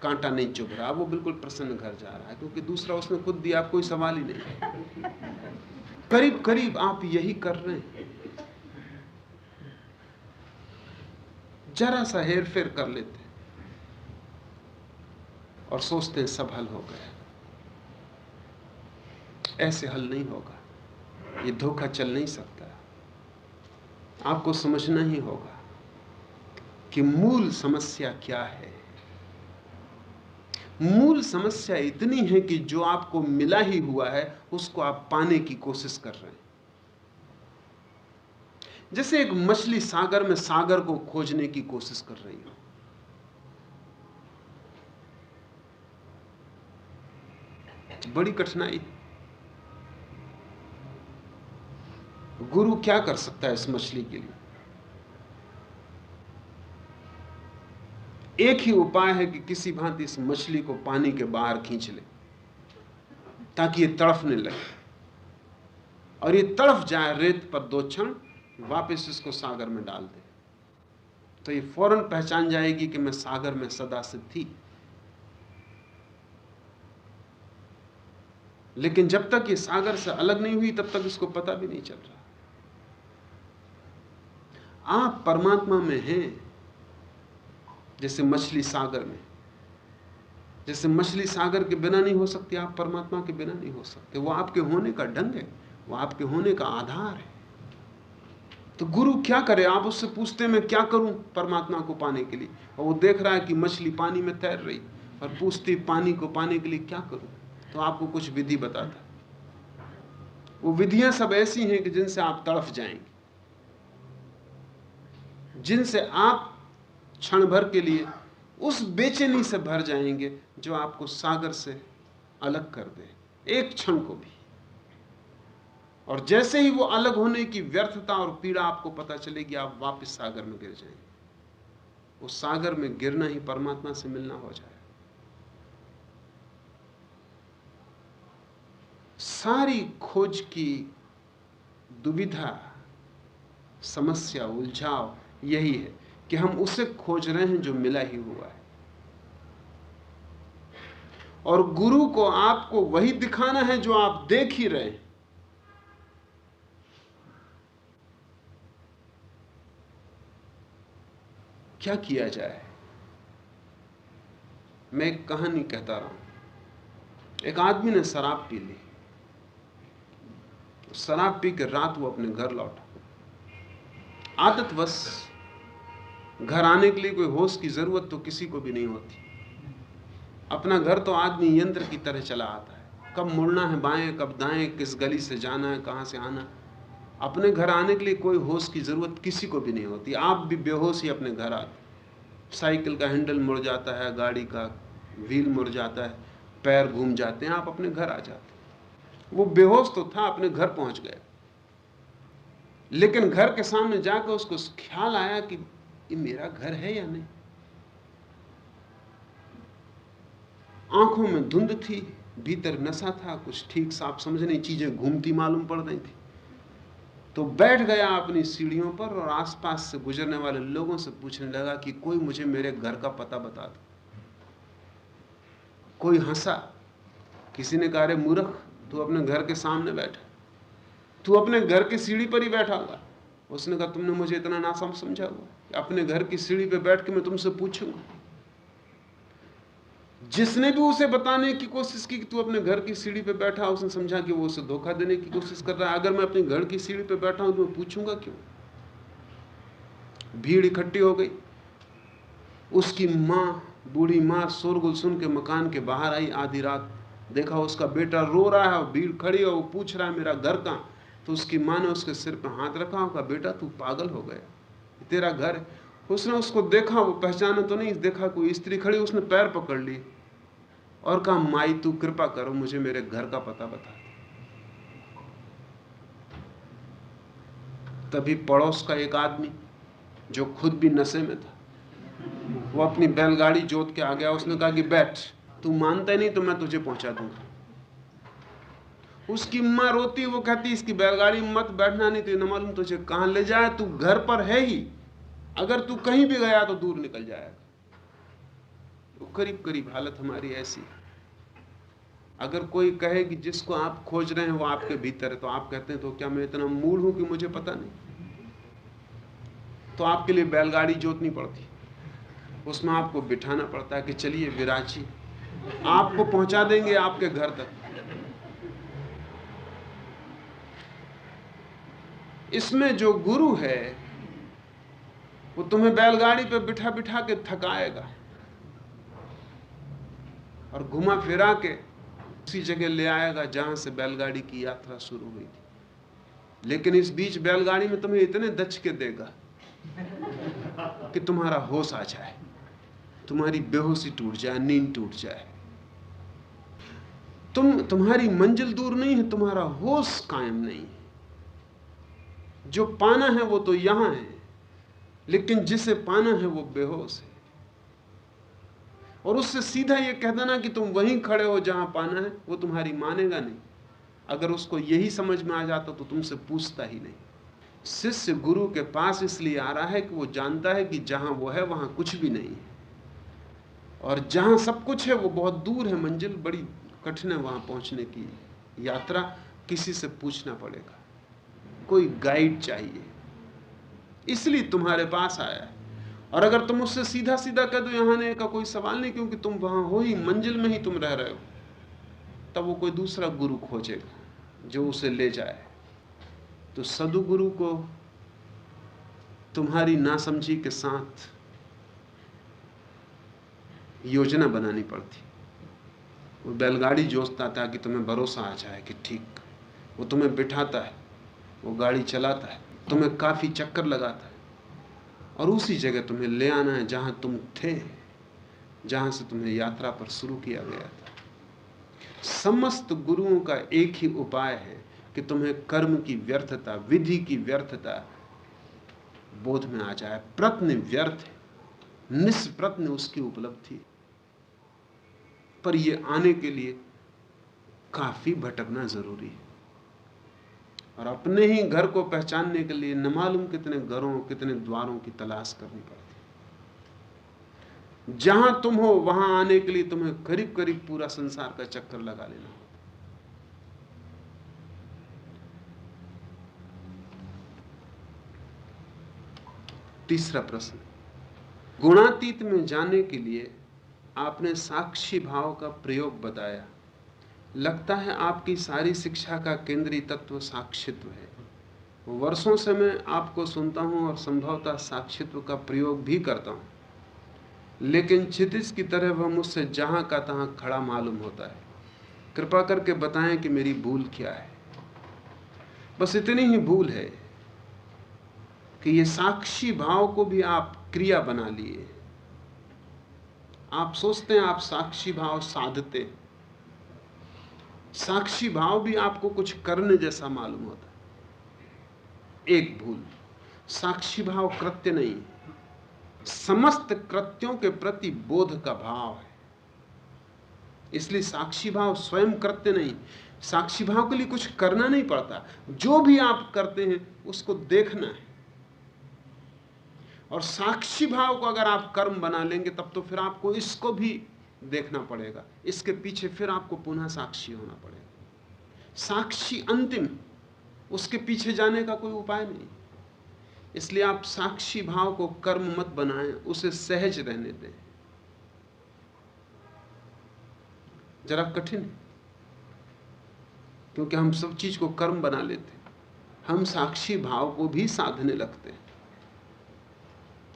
कांटा नहीं चुभ रहा, वो बिल्कुल प्रसन्न घर जा रहा है, क्योंकि दूसरा उसने खुद दिया, अब कोई सवाल ही नहीं। करीब करीब आप यही कर रहे हैं। जरा सा हेर फेर कर लेते और सोचते हैं सब हल हो गया। ऐसे हल नहीं होगा, ये धोखा चल नहीं सकता। आपको समझना ही होगा कि मूल समस्या क्या है। मूल समस्या इतनी है कि जो आपको मिला ही हुआ है उसको आप पाने की कोशिश कर रहे हैं। जैसे एक मछली सागर में सागर को खोजने की कोशिश कर रही हो। बड़ी कठिनाई। गुरु क्या कर सकता है इस मछली के लिए? एक ही उपाय है कि किसी भांति इस मछली को पानी के बाहर खींच ले, ताकि ये तड़फने लगे, और ये तड़फ जाए रेत पर 2 क्षण, वापस इसको सागर में डाल दे, तो ये फौरन पहचान जाएगी कि मैं सागर में सदा से थी। लेकिन जब तक ये सागर से अलग नहीं हुई, तब तक इसको पता भी नहीं चल रहा। आप परमात्मा में हैं, जैसे मछली सागर में। जैसे मछली सागर के बिना नहीं हो सकती, आप परमात्मा के बिना नहीं हो सकते। वो आपके होने का ढंग है, वो आपके होने का आधार है। तो गुरु क्या करे? आप उससे पूछते मैं क्या करूं परमात्मा को पाने के लिए, और वो देख रहा है कि मछली पानी में तैर रही, और पूछती पानी को पाने के लिए क्या करूं, तो आपको कुछ विधि बताता। वो विधियां सब ऐसी हैं कि जिनसे आप तड़फ जाएंगे, जिनसे आप क्षण भर के लिए उस बेचैनी से भर जाएंगे जो आपको सागर से अलग कर दे, एक क्षण को भी। और जैसे ही वो अलग होने की व्यर्थता और पीड़ा आपको पता चलेगी, आप वापस सागर में गिर जाएंगे। उस सागर में गिरना ही परमात्मा से मिलना हो जाए। सारी खोज की दुविधा, समस्या, उलझाव यही है कि हम उसे खोज रहे हैं जो मिला ही हुआ है। और गुरु को आपको वही दिखाना है जो आप देख ही रहे हैं। क्या किया जाए? मैं एक कहानी कहता रहा हूं। एक आदमी ने शराब पी ली। शराब पी के रात वो अपने घर लौटा। आदतवश घर आने के लिए कोई होश की जरूरत तो किसी को भी नहीं होती। अपना घर तो आदमी यंत्र की तरह चला आता है, कब मुड़ना है बाएं, कब दाएं, किस गली से जाना है, कहाँ से आना। अपने घर आने के लिए कोई होश की जरूरत किसी को भी नहीं होती। आप भी बेहोश ही अपने घर आते। साइकिल का हैंडल मुड़ जाता है, गाड़ी का व्हील मुड़ जाता है, पैर घूम जाते हैं, आप अपने घर आ जाते। वो बेहोश तो था, अपने घर पहुंच गया, लेकिन घर के सामने जाकर उसको ख्याल आया कि ये मेरा घर है या नहीं। आंखों में धुंध थी, भीतर नशा था, कुछ ठीक साफ समझ नहीं, चीजें घूमती मालूम पड़ रही थी। तो बैठ गया अपनी सीढ़ियों पर और आसपास से गुजरने वाले लोगों से पूछने लगा कि कोई मुझे मेरे घर का पता बता दो। कोई हंसा, किसी ने कहा, अरे मूर्ख, तू अपने घर के सामने बैठा, तू अपने घर की सीढ़ी पर ही बैठा हुआ। उसने कहा, तुमने मुझे इतना ना समझा हुआ, अपने घर की सीढ़ी पर बैठ के मैं तुमसे पूछूंगा। जिसने भी उसे बताने की कोशिश की कि तू अपने घर की सीढ़ी पे बैठा, उसने समझा कि वो उसे धोखा देने की कोशिश कर रहा है। अगर मैं अपने घर की सीढ़ी पे बैठा हूं तो मैं पूछूंगा क्यों? भीड़ इकट्ठी हो गई। उसकी माँ, बूढ़ी माँ शोरगुल सुन के मकान के बाहर आई आधी रात। देखा उसका बेटा रो रहा है, भीड़ खड़ी है, वो पूछ रहा है मेरा घर कहाँ। तो उसकी माँ ने उसके सिर पे हाथ रखा और कहा, बेटा तू पागल हो गया, तेरा घर है। उसने उसको देखा, वो पहचाना तो नहीं, देखा कोई स्त्री खड़ी, उसने पैर पकड़ ली और कहा, माई तू कृपा करो, मुझे मेरे घर का पता बता। तभी पड़ोस का एक आदमी जो खुद भी नशे में था, वो अपनी बैलगाड़ी जोत के आ गया। उसने कहा कि बैठ, तू मानता नहीं तो मैं तुझे पहुंचा दूंगा। उसकी माँ रोती, वो कहती इसकी बैलगाड़ी मत बैठना, नहीं तो न मालूम तुझे कहां ले जाए, तू घर पर है ही, अगर तू कहीं भी गया तो दूर निकल जाएगा। तो करीब करीब हालत हमारी ऐसी। अगर कोई कहे कि जिसको आप खोज रहे हैं वो आपके भीतर है, तो आप कहते हैं तो क्या मैं इतना मूल हूं कि मुझे पता नहीं? तो आपके लिए बैलगाड़ी जोतनी पड़ती, उसमें आपको बिठाना पड़ता है कि चलिए विराजी, आपको पहुंचा देंगे आपके घर तक। इसमें जो गुरु है वो तुम्हें बैलगाड़ी पे बिठा बिठा के थकाएगा और घुमा फिरा के उसी जगह ले आएगा जहां से बैलगाड़ी की यात्रा शुरू हुई थी। लेकिन इस बीच बैलगाड़ी में तुम्हें इतने दचके देगा कि तुम्हारा होश आ जाए, तुम्हारी बेहोशी टूट जाए, नींद टूट जाए। तुम्हारी मंजिल दूर नहीं है, तुम्हारा होश कायम नहीं है। जो पाना है वो तो यहां है, लेकिन जिसे पाना है वो बेहोश है। और उससे सीधा ये कह देना कि तुम वहीं खड़े हो जहां पाना है, वो तुम्हारी मानेगा नहीं। अगर उसको यही समझ में आ जाता तो तुमसे पूछता ही नहीं। शिष्य गुरु के पास इसलिए आ रहा है कि वो जानता है कि जहां वो है वहां कुछ भी नहीं है, और जहां सब कुछ है वो बहुत दूर है, मंजिल बड़ी कठिन है, वहां पहुंचने की यात्रा किसी से पूछना पड़ेगा, कोई गाइड चाहिए। इसलिए तुम्हारे पास आया है। और अगर तुम उससे सीधा सीधा कह दो यहां आने का कोई सवाल नहीं, क्योंकि तुम वहां हो ही, मंजिल में ही तुम रह रहे हो, तब वो कोई दूसरा गुरु खोजेगा जो उसे ले जाए। तो सदगुरु को तुम्हारी नासमझी के साथ योजना बनानी पड़ती। वो बैलगाड़ी जोतता था कि तुम्हें भरोसा आ जाए कि ठीक, वो तुम्हें बिठाता है, वो गाड़ी चलाता है, तुम्हें काफी चक्कर लगाता है, और उसी जगह तुम्हें ले आना है जहां तुम थे, जहां से तुम्हें यात्रा पर शुरू किया गया था। समस्त गुरुओं का एक ही उपाय है कि तुम्हें कर्म की व्यर्थता, विधि की व्यर्थता बोध में आ जाए। प्रत्न व्यर्थ है, निष्प्रत्न उसकी उपलब्धि, पर यह आने के लिए काफी भटकना जरूरी है। और अपने ही घर को पहचानने के लिए न मालूम कितने घरों, कितने द्वारों की तलाश करनी पड़ती। जहां तुम हो वहां आने के लिए तुम्हें करीब करीब पूरा संसार का चक्कर लगा लेना होगा। तीसरा प्रश्न, गुणातीत में जाने के लिए आपने साक्षी भाव का प्रयोग बताया। लगता है आपकी सारी शिक्षा का केंद्रीय तत्व साक्षित्व है। वर्षों से मैं आपको सुनता हूं और संभवतः साक्षित्व का प्रयोग भी करता हूं, लेकिन क्षितिज की तरह वह मुझसे जहां का तहां खड़ा मालूम होता है। कृपा करके बताएं कि मेरी भूल क्या है। बस इतनी ही भूल है कि ये साक्षी भाव को भी आप क्रिया बना लिए। आप सोचते हैं आप साक्षी भाव साधते, साक्षी भाव भी आपको कुछ करने जैसा मालूम होता है। एक भूल, साक्षी भाव कृत्य नहीं, समस्त कृत्यों के प्रति बोध का भाव है। इसलिए साक्षी भाव स्वयं कृत्य नहीं, साक्षी भाव के लिए कुछ करना नहीं पड़ता। जो भी आप करते हैं उसको देखना है। और साक्षी भाव को अगर आप कर्म बना लेंगे तब तो फिर आपको इसको भी देखना पड़ेगा, इसके पीछे फिर आपको पुनः साक्षी होना पड़ेगा। साक्षी अंतिम, उसके पीछे जाने का कोई उपाय नहीं। इसलिए आप साक्षी भाव को कर्म मत बनाएं, उसे सहज रहने दें। जरा कठिन है, क्योंकि हम सब चीज को कर्म बना लेते हैं। हम साक्षी भाव को भी साधने लगते हैं।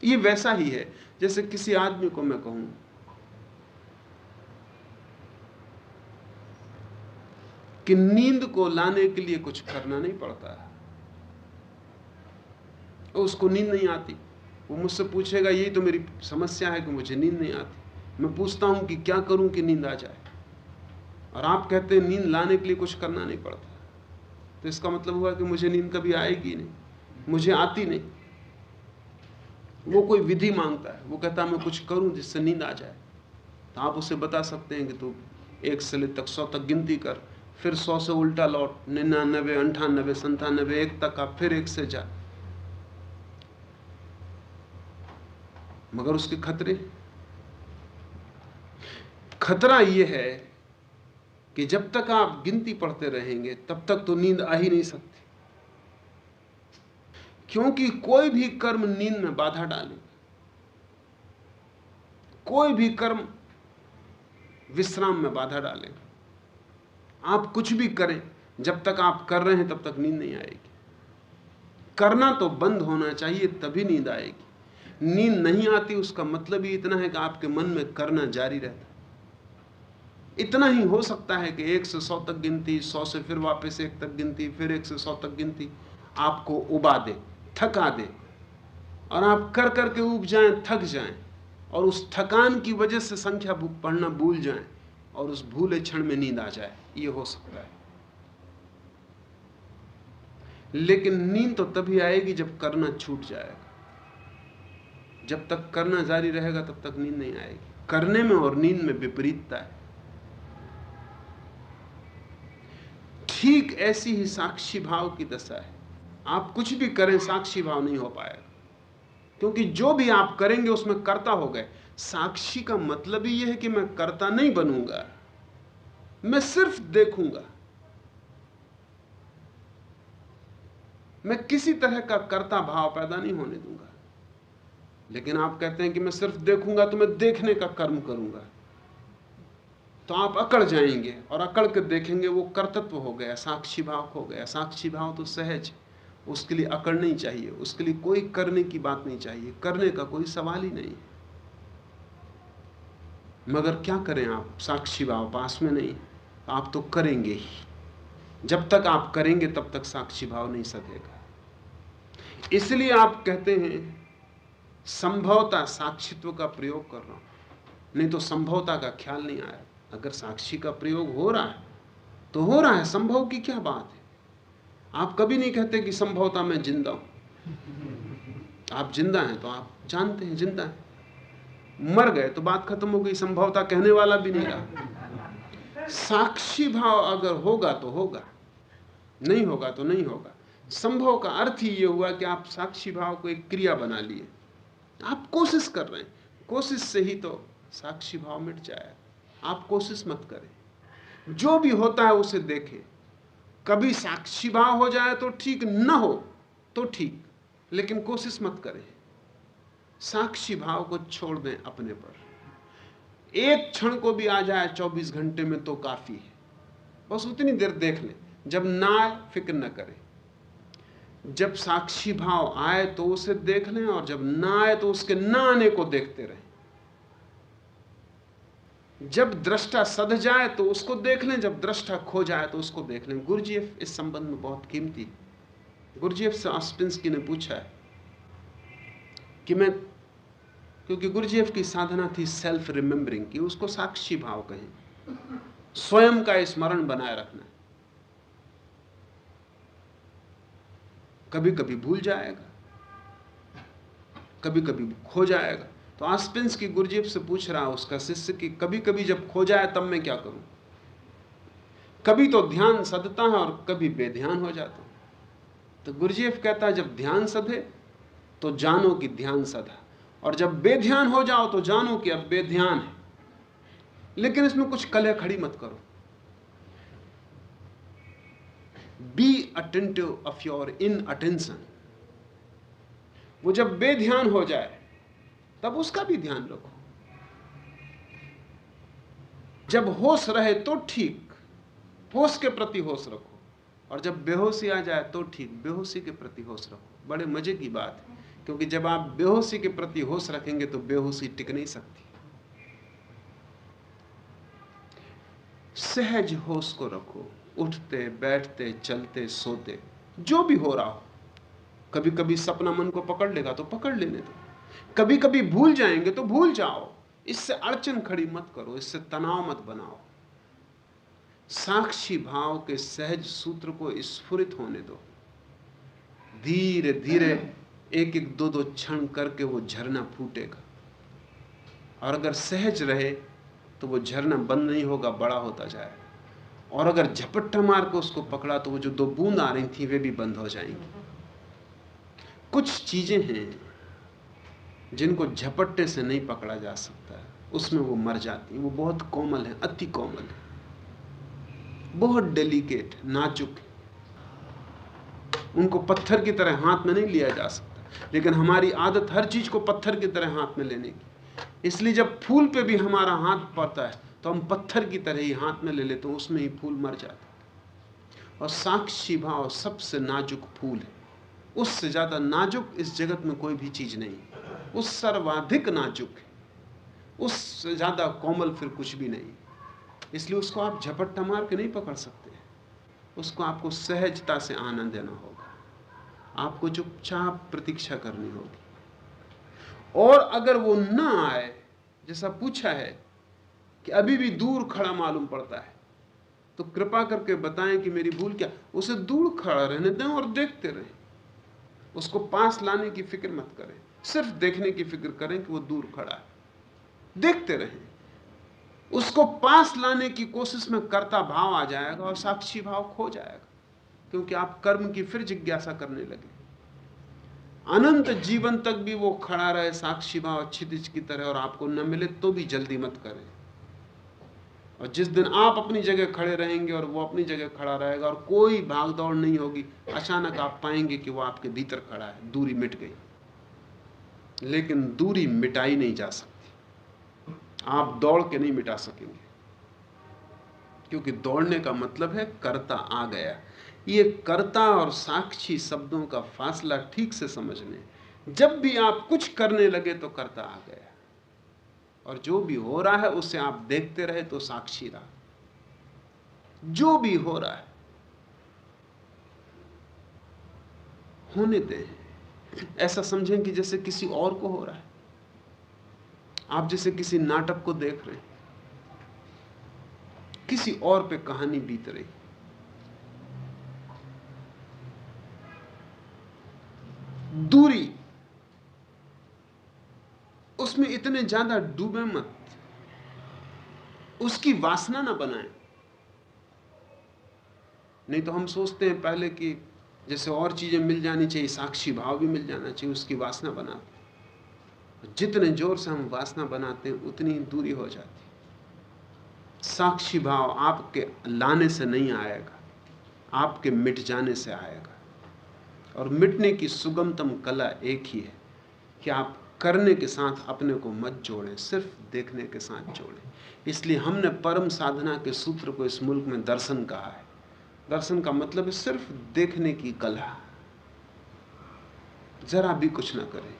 ये वैसा ही है जैसे किसी आदमी को मैं कहूं कि नींद को लाने के लिए कुछ करना नहीं पड़ता है। उसको नींद नहीं आती, वो मुझसे पूछेगा यही तो मेरी समस्या है कि मुझे नींद नहीं आती। मैं पूछता हूं कि क्या करूं कि नींद आ जाए, और आप कहते हैं नींद लाने के लिए कुछ करना नहीं पड़ता। तो इसका मतलब हुआ कि मुझे नींद कभी आएगी नहीं, मुझे आती नहीं। वो कोई विधि मांगता है, वो कहता है मैं कुछ करूं जिससे नींद आ जाए। तो आप उसे बता सकते हैं कि तू 1 से ले तक 100 तक गिनती कर, फिर 100 से उल्टा लौट, 99, 98, 97, 1 तक आ, फिर 1 से जा। मगर उसके खतरा यह है कि जब तक आप गिनती पढ़ते रहेंगे तब तक तो नींद आ ही नहीं सकती, क्योंकि कोई भी कर्म नींद में बाधा डालेगा। कोई भी कर्म विश्राम में बाधा डालेगा। आप कुछ भी करें, जब तक आप कर रहे हैं तब तक नींद नहीं आएगी। करना तो बंद होना चाहिए, तभी नींद आएगी। नींद नहीं आती उसका मतलब ही इतना है कि आपके मन में करना जारी रहता है। इतना ही हो सकता है कि 1 से 100 तक गिनती, 100 से फिर वापस 1 तक गिनती, फिर 1 से 100 तक गिनती आपको उबा दे, थका दे, और आप कर करके उब जाएं, थक जाएं, और उस थकान की वजह से संख्या पढ़ना भूल जाएं, और उस भूले क्षण में नींद आ जाए। ये हो सकता है। लेकिन नींद तो तभी आएगी जब करना छूट जाएगा। जब तक करना जारी रहेगा तब तक नींद नहीं आएगी। करने में और नींद में विपरीतता है। ठीक ऐसी ही साक्षी भाव की दशा है। आप कुछ भी करें, साक्षी भाव नहीं हो पाएगा, क्योंकि जो भी आप करेंगे उसमें कर्ता हो गए। साक्षी का मतलब ही यह है कि मैं कर्ता नहीं बनूंगा, मैं सिर्फ देखूंगा। मैं किसी तरह का कर्ता भाव पैदा नहीं होने दूंगा। लेकिन आप कहते हैं कि मैं सिर्फ देखूंगा, तो मैं देखने का कर्म करूंगा, तो आप अकड़ जाएंगे, और अकड़ के देखेंगे वो कर्तृत्व हो गया, साक्षी भाव हो गया। साक्षी भाव तो सहज, उसके लिए अकड़ नहीं चाहिए, उसके लिए कोई करने की बात नहीं चाहिए, करने का कोई सवाल ही नहीं। मगर क्या करें आप, साक्षी भाव पास में नहीं, आप तो करेंगे ही। जब तक आप करेंगे तब तक साक्षी भाव नहीं सकेगा। इसलिए आप कहते हैं संभवता साक्षित्व का प्रयोग कर रहा हूं, नहीं तो संभवता का ख्याल नहीं आया। अगर साक्षी का प्रयोग हो रहा है तो हो रहा है, संभव की क्या बात है। आप कभी नहीं कहते कि संभवता मैं जिंदा हूं। आप जिंदा हैं तो आप जानते हैं जिंदा हैं। मर गए तो बात खत्म हो गई, संभवता कहने वाला भी नहीं रहा। साक्षी भाव अगर होगा तो होगा, नहीं होगा तो नहीं होगा। संभव का अर्थ ही ये हुआ कि आप साक्षी भाव को एक क्रिया बना लिए, आप कोशिश कर रहे हैं। कोशिश से ही तो साक्षी भाव मिट जाए। आप कोशिश मत करें, जो भी होता है उसे देखें। कभी साक्षी भाव हो जाए तो ठीक, न हो तो ठीक, लेकिन कोशिश मत करें। साक्षी भाव को छोड़ दें अपने पर। एक क्षण को भी आ जाए 24 घंटे में तो काफी है। बस उतनी देर देख लें, जब ना आए फिक्र न करें। जब साक्षी भाव आए तो उसे देख लें, और जब ना आए तो उसके ना आने को देखते रहें। जब दृष्टा सध जाए तो उसको देख लें, जब दृष्टा खो जाए तो उसको देख लें। गुरजीएफ इस संबंध में बहुत कीमती है। गुरजीएफ से ऑस्पिंस्की ने पूछा है कि मैं, क्योंकि गुरजीएफ की साधना थी सेल्फ रिमेंबरिंग की, उसको साक्षी भाव कहें, स्वयं का स्मरण बनाए रखना। कभी कभी भूल जाएगा, कभी कभी खो जाएगा। तो ऑस्पिंस्की गुरजीएफ से पूछ रहा उसका शिष्य कि कभी कभी जब खो जाए तब मैं क्या करूं? कभी तो ध्यान सधता है और कभी बेध्यान हो जाता हूं। तो गुरजीएफ कहता है जब ध्यान सधे तो जानो कि ध्यान सधा, और जब बेध्यान हो जाओ तो जानो कि अब बेध्यान है। लेकिन इसमें कुछ कलह खड़ी मत करो। Be attentive of your in attention. वो जब बेध्यान हो जाए तब उसका भी ध्यान रखो। जब होश रहे तो ठीक, होश के प्रति होश रखो, और जब बेहोशी आ जाए तो ठीक, बेहोशी के प्रति होश रखो। बड़े मजे की बात है, क्योंकि जब आप बेहोशी के प्रति होश रखेंगे तो बेहोशी टिक नहीं सकती। सहज होश को रखो, उठते बैठते चलते सोते, जो भी हो रहा हो। कभी कभी सपना मन को पकड़ लेगा तो पकड़ लेने दो, कभी कभी भूल जाएंगे तो भूल जाओ। इससे अड़चन खड़ी मत करो, इससे तनाव मत बनाओ। साक्षी भाव के सहज सूत्र को स्फुरित होने दो। धीरे धीरे एक एक दो दो क्षण करके वो झरना फूटेगा, और अगर सहज रहे तो वो झरना बंद नहीं होगा, बड़ा होता जाएगा। और अगर झपट्टा मार के उसको पकड़ा तो वो जो दो बूंद आ रही थी वे भी बंद हो जाएंगी। कुछ चीजें हैं जिनको झपट्टे से नहीं पकड़ा जा सकता, उसमें वो मर जाती हैं। वो बहुत कोमल है, अति कोमल है, बहुत डेलिकेट, नाजुक है। उनको पत्थर की तरह हाथ में नहीं लिया जा सकता, लेकिन हमारी आदत हर चीज को पत्थर की तरह हाथ में लेने की। इसलिए जब फूल पे भी हमारा हाथ पड़ता है तो हम पत्थर की तरह ही हाथ में ले लेते हैं, उसमें ही फूल मर जाता है। और साक्षी भाव सबसे नाजुक फूल है। उससे ज्यादा नाजुक इस जगत में कोई भी चीज नहीं, उस सर्वाधिक नाजुक है, उससे ज्यादा कोमल फिर कुछ भी नहीं। इसलिए उसको आप झपट्टा मार के नहीं पकड़ सकते, उसको आपको सहजता से आनंद देना होगा, आपको चुपचाप प्रतीक्षा करनी होगी। और अगर वो ना आए, जैसा पूछा है कि अभी भी दूर खड़ा मालूम पड़ता है, तो कृपा करके बताएं कि मेरी भूल क्या। उसे दूर खड़ा रहने दें और देखते रहें, उसको पास लाने की फिक्र मत करें, सिर्फ देखने की फिक्र करें कि वो दूर खड़ा है, देखते रहें। उसको पास लाने की कोशिश में कर्ता भाव आ जाएगा और साक्षी भाव खो जाएगा, क्योंकि आप कर्म की फिर जिज्ञासा करने लगे। अनंत जीवन तक भी वो खड़ा रहे साक्षी भाव क्षितिज की तरह, और आपको न मिले तो भी जल्दी मत करें। और जिस दिन आप अपनी जगह खड़े रहेंगे और वो अपनी जगह खड़ा रहेगा और कोई भागदौड़ नहीं होगी, अचानक आप पाएंगे कि वो आपके भीतर खड़ा है, दूरी मिट गई। लेकिन दूरी मिटाई नहीं जा सकती, आप दौड़ के नहीं मिटा सकेंगे, क्योंकि दौड़ने का मतलब है कर्ता आ गया। ये कर्ता और साक्षी शब्दों का फासला ठीक से समझ लें। जब भी आप कुछ करने लगे तो कर्ता आ गया, और जो भी हो रहा है उसे आप देखते रहे तो साक्षी रहा। जो भी हो रहा है होने दें। ऐसा समझें कि जैसे किसी और को हो रहा है, आप जैसे किसी नाटक को देख रहे हैं, किसी और पे कहानी बीत रही। दूरी, उसमें इतने ज्यादा डूबे मत, उसकी वासना ना बनाएं। नहीं तो हम सोचते हैं पहले कि जैसे और चीजें मिल जानी चाहिए, साक्षी भाव भी मिल जाना चाहिए, उसकी वासना बनाते। जितने जोर से हम वासना बनाते हैं उतनी दूरी हो जाती। साक्षी भाव आपके लाने से नहीं आएगा, आपके मिट जाने से आएगा। और मिटने की सुगमतम कला एक ही है कि आप करने के साथ अपने को मत जोड़ें, सिर्फ देखने के साथ जोड़ें। इसलिए हमने परम साधना के सूत्र को इस मुल्क में दर्शन कहा है। दर्शन का मतलब है सिर्फ देखने की कला, जरा भी कुछ ना करें।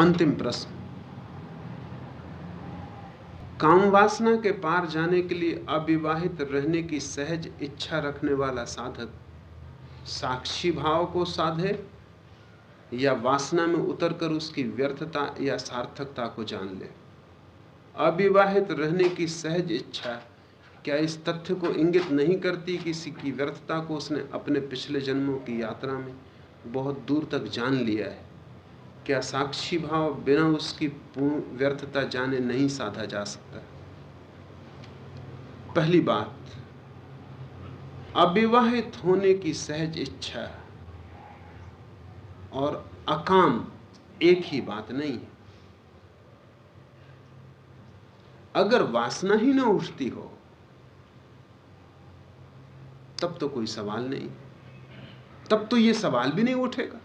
अंतिम प्रश्न, काम वासना के पार जाने के लिए अविवाहित रहने की सहज इच्छा रखने वाला साधक साक्षी भाव को साधे या वासना में उतरकर उसकी व्यर्थता या सार्थकता को जान ले। अविवाहित रहने की सहज इच्छा क्या इस तथ्य को इंगित नहीं करती कि किसी की व्यर्थता को उसने अपने पिछले जन्मों की यात्रा में बहुत दूर तक जान लिया है? क्या साक्षी भाव बिना उसकी पूर्ण व्यर्थता जाने नहीं साधा जा सकता? पहली बात, अविवाहित होने की सहज इच्छा और अकाम एक ही बात नहीं है। अगर वासना ही न उठती हो तब तो कोई सवाल नहीं, तब तो यह सवाल भी नहीं उठेगा।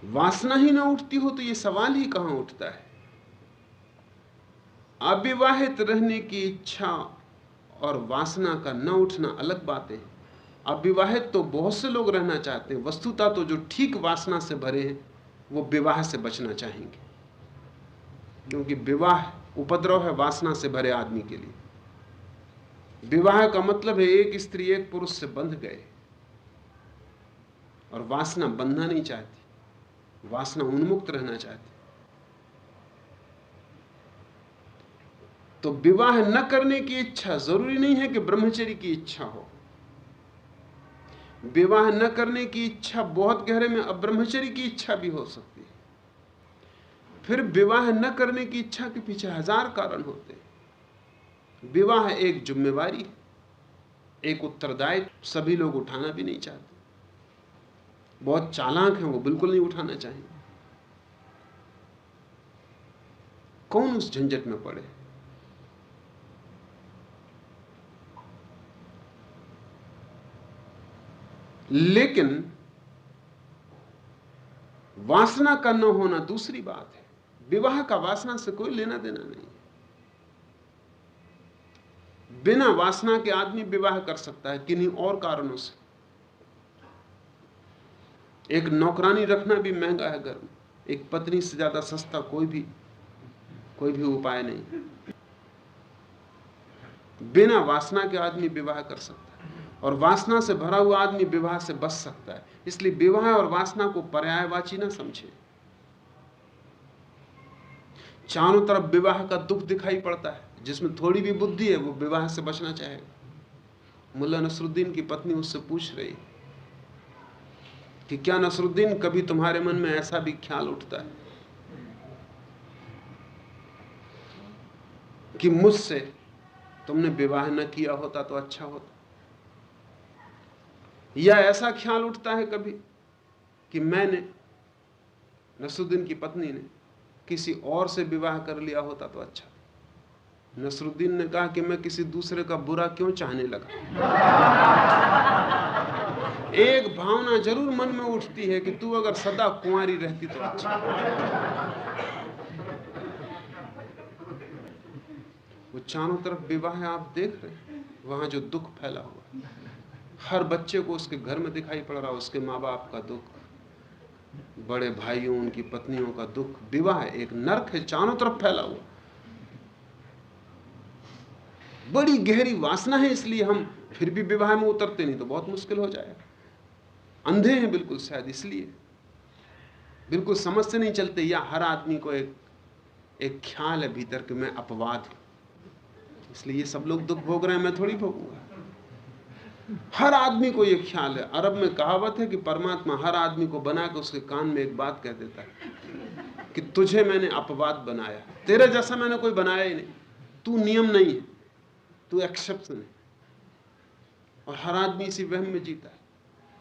वासना ही ना उठती हो तो यह सवाल ही कहां उठता है? अविवाहित रहने की इच्छा और वासना का न उठना अलग बातें हैं। अविवाहित तो बहुत से लोग रहना चाहते हैं, वस्तुतः तो जो ठीक वासना से भरे हैं वो विवाह से बचना चाहेंगे, क्योंकि विवाह उपद्रव है वासना से भरे आदमी के लिए। विवाह का मतलब है एक स्त्री एक पुरुष से बंध गए, और वासना बंधना नहीं चाहती, वासना उन्मुक्त रहना चाहती। तो विवाह न करने की इच्छा जरूरी नहीं है कि ब्रह्मचर्य की इच्छा हो। विवाह न करने की इच्छा बहुत गहरे में अब्रह्मचर्य की इच्छा भी हो सकती है। फिर विवाह न करने की इच्छा के पीछे हजार कारण होते हैं। विवाह एक जिम्मेवारी, एक उत्तरदायित्व सभी लोग उठाना भी नहीं चाहते। बहुत चालाक हैं वो, बिल्कुल नहीं उठाना चाहेंगे। कौन उस झंझट में पड़े? लेकिन वासना का न होना दूसरी बात है। विवाह का वासना से कोई लेना देना नहीं। बिना वासना के आदमी विवाह कर सकता है किन्हीं और कारणों से। एक नौकरानी रखना भी महंगा है घर में, एक पत्नी से ज्यादा सस्ता कोई भी उपाय नहीं। बिना वासना के आदमी विवाह कर सकता है, और वासना से भरा हुआ आदमी विवाह से बच सकता है। इसलिए विवाह और वासना को पर्यायवाची ना समझे। चारों तरफ विवाह का दुख दिखाई पड़ता है, जिसमें थोड़ी भी बुद्धि है वो विवाह से बचना चाहेगा। मुल्ला नसरुद्दीन की पत्नी उससे पूछ रही कि क्या नसरुद्दीन कभी तुम्हारे मन में ऐसा भी ख्याल उठता है कि मुझसे तुमने विवाह न किया होता तो अच्छा होता? या ऐसा ख्याल उठता है कभी कि मैंने, नसरुद्दीन की पत्नी ने, किसी और से विवाह कर लिया होता तो अच्छा? नसरुद्दीन ने कहा कि मैं किसी दूसरे का बुरा क्यों चाहने लगा। एक भावना जरूर मन में उठती है कि तू अगर सदा कुंवारी रहती तो अच्छा। वो चारों तरफ विवाह आप देख रहे हैं, वहां जो दुख फैला हुआ, हर बच्चे को उसके घर में दिखाई पड़ रहा, उसके माँ बाप का दुख, बड़े भाइयों उनकी पत्नियों का दुख। विवाह एक नरक है, चारों तरफ फैला हुआ। बड़ी गहरी वासना है, इसलिए हम फिर भी विवाह में उतरते नहीं तो बहुत मुश्किल हो जाएगा। अंधे हैं बिल्कुल, शायद इसलिए बिल्कुल समझ से नहीं चलते, या हर आदमी को एक ख्याल है भीतर कि मैं अपवाद हूं, इसलिए ये सब लोग दुख भोग रहे हैं, मैं थोड़ी भोगूंगा। हर आदमी को ये ख्याल है। अरब में कहावत है कि परमात्मा हर आदमी को बना के उसके कान में एक बात कह देता है कि तुझे मैंने अपवाद बनाया, तेरे जैसा मैंने कोई बनाया ही नहीं, तू नियम नहीं है, तू एक्सेप्शन है। और हर आदमी इसी वहम में जीता है।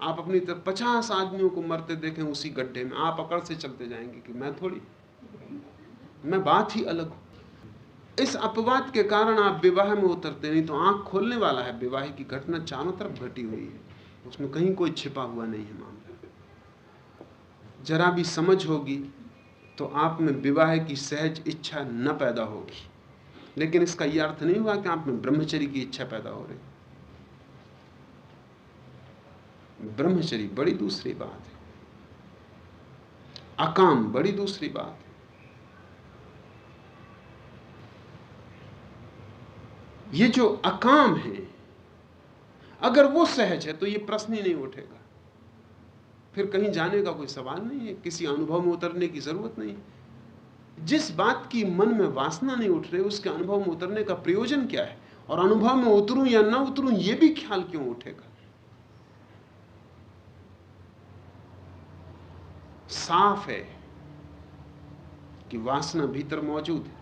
आप अपनी तरफ 50 आदमियों को मरते देखें उसी गड्ढे में, आप अकड़ से चलते जाएंगे कि मैं थोड़ी, मैं बात ही अलग हूं। इस अपवाद के कारण आप विवाह में उतरते नहीं तो आंख खोलने वाला है। विवाह की घटना चारों तरफ घटी हुई है, उसमें कहीं कोई छिपा हुआ नहीं है मामला। जरा भी समझ होगी तो आप में विवाह की सहज इच्छा न पैदा होगी, लेकिन इसका यह अर्थ नहीं हुआ कि आप में ब्रह्मचर्य की इच्छा पैदा हो रही। ब्रह्मचर्य बड़ी दूसरी बात है। अकाम बड़ी दूसरी बात है। ये जो अकाम है, अगर वो सहज है तो ये प्रश्न ही नहीं उठेगा, फिर कहीं जाने का कोई सवाल नहीं है, किसी अनुभव में उतरने की जरूरत नहीं। जिस बात की मन में वासना नहीं उठ रही उसके अनुभव में उतरने का प्रयोजन क्या है? और अनुभव में उतरूं या ना उतरूं ये भी ख्याल क्यों उठेगा? साफ है कि वासना भीतर मौजूद है,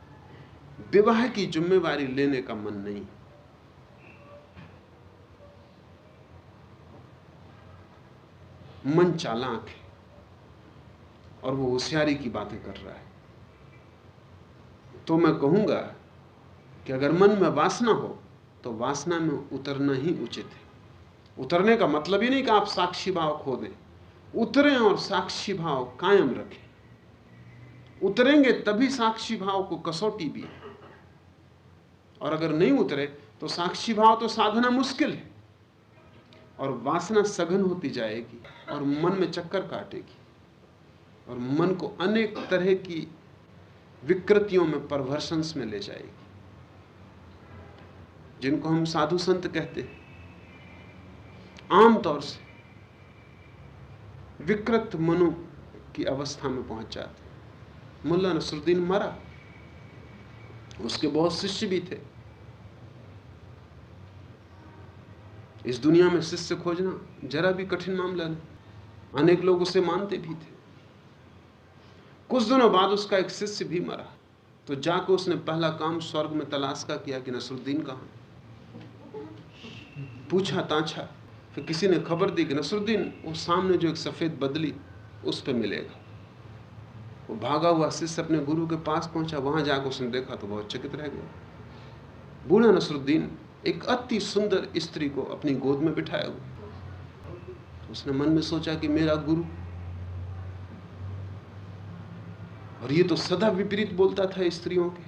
विवाह की जिम्मेवारी लेने का मन नहीं। मन चालाक है और वो होशियारी की बातें कर रहा है। तो मैं कहूंगा कि अगर मन में वासना हो तो वासना में उतरना ही उचित है। उतरने का मतलब ही नहीं कि आप साक्षी भाव खो दें, उतरें और साक्षी भाव कायम रखें। उतरेंगे तभी साक्षी भाव को कसौटी भी है, और अगर नहीं उतरे तो साक्षी भाव तो साधना मुश्किल है और वासना सघन होती जाएगी और मन में चक्कर काटेगी और मन को अनेक तरह की विकृतियों में, परवर्शंस में ले जाएगी, जिनको हम साधु संत कहते हैं। आमतौर से विकृत मनो की अवस्था में पहुंच जाते। मुल्ला नसरुद्दीन मरा, उसके बहुत शिष्य भी थे। इस दुनिया में शिष्य खोजना जरा भी कठिन मामला नहीं, अनेक लोग उसे मानते भी थे। कुछ दिनों बाद उसका एक शिष्य भी मरा, तो जाकर उसने पहला काम स्वर्ग में तलाश का किया कि नसरुद्दीन कहाँ। पूछा ताछा, फिर किसी ने खबर दी कि नसरुद्दीन वो सामने जो एक सफेद बदली उस पे मिलेगा। वो भागा हुआ शिष्य अपने गुरु के पास पहुंचा, वहां जाकर उसने देखा तो बहुत चकित रह गया। बूढ़ा नसरुद्दीन एक अति सुंदर स्त्री को अपनी गोद में बिठाया हुआ। उसने मन में सोचा कि मेरा गुरु, और ये तो सदा विपरीत बोलता था स्त्रियों के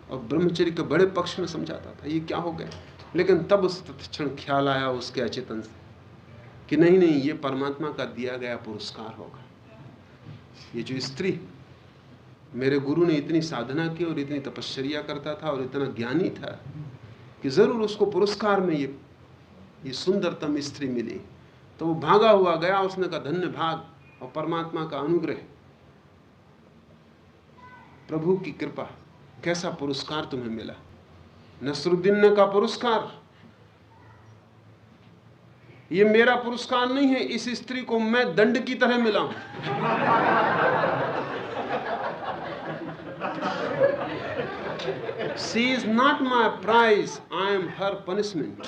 और ब्रह्मचर्य के बड़े पक्ष में समझाता था, ये क्या हो गया। लेकिन तब उस तत्क्षण ख्याल आया उसके अचेतन से कि नहीं नहीं, ये परमात्मा का दिया गया पुरस्कार होगा। ये जो स्त्री, मेरे गुरु ने इतनी साधना की और इतनी तपश्चर्या करता था और इतना ज्ञानी था कि जरूर उसको पुरस्कार में ये सुंदरतम स्त्री मिली। तो वो भागा हुआ गया, उसने कहा धन्य भाग और परमात्मा का अनुग्रह, प्रभु की कृपा, कैसा पुरस्कार तुम्हें मिला। नसरुद्दीन ने कहा पुरस्कार, ये मेरा पुरस्कार नहीं है, इस स्त्री को मैं दंड की तरह मिला हूं। She is not my prize, I am her punishment.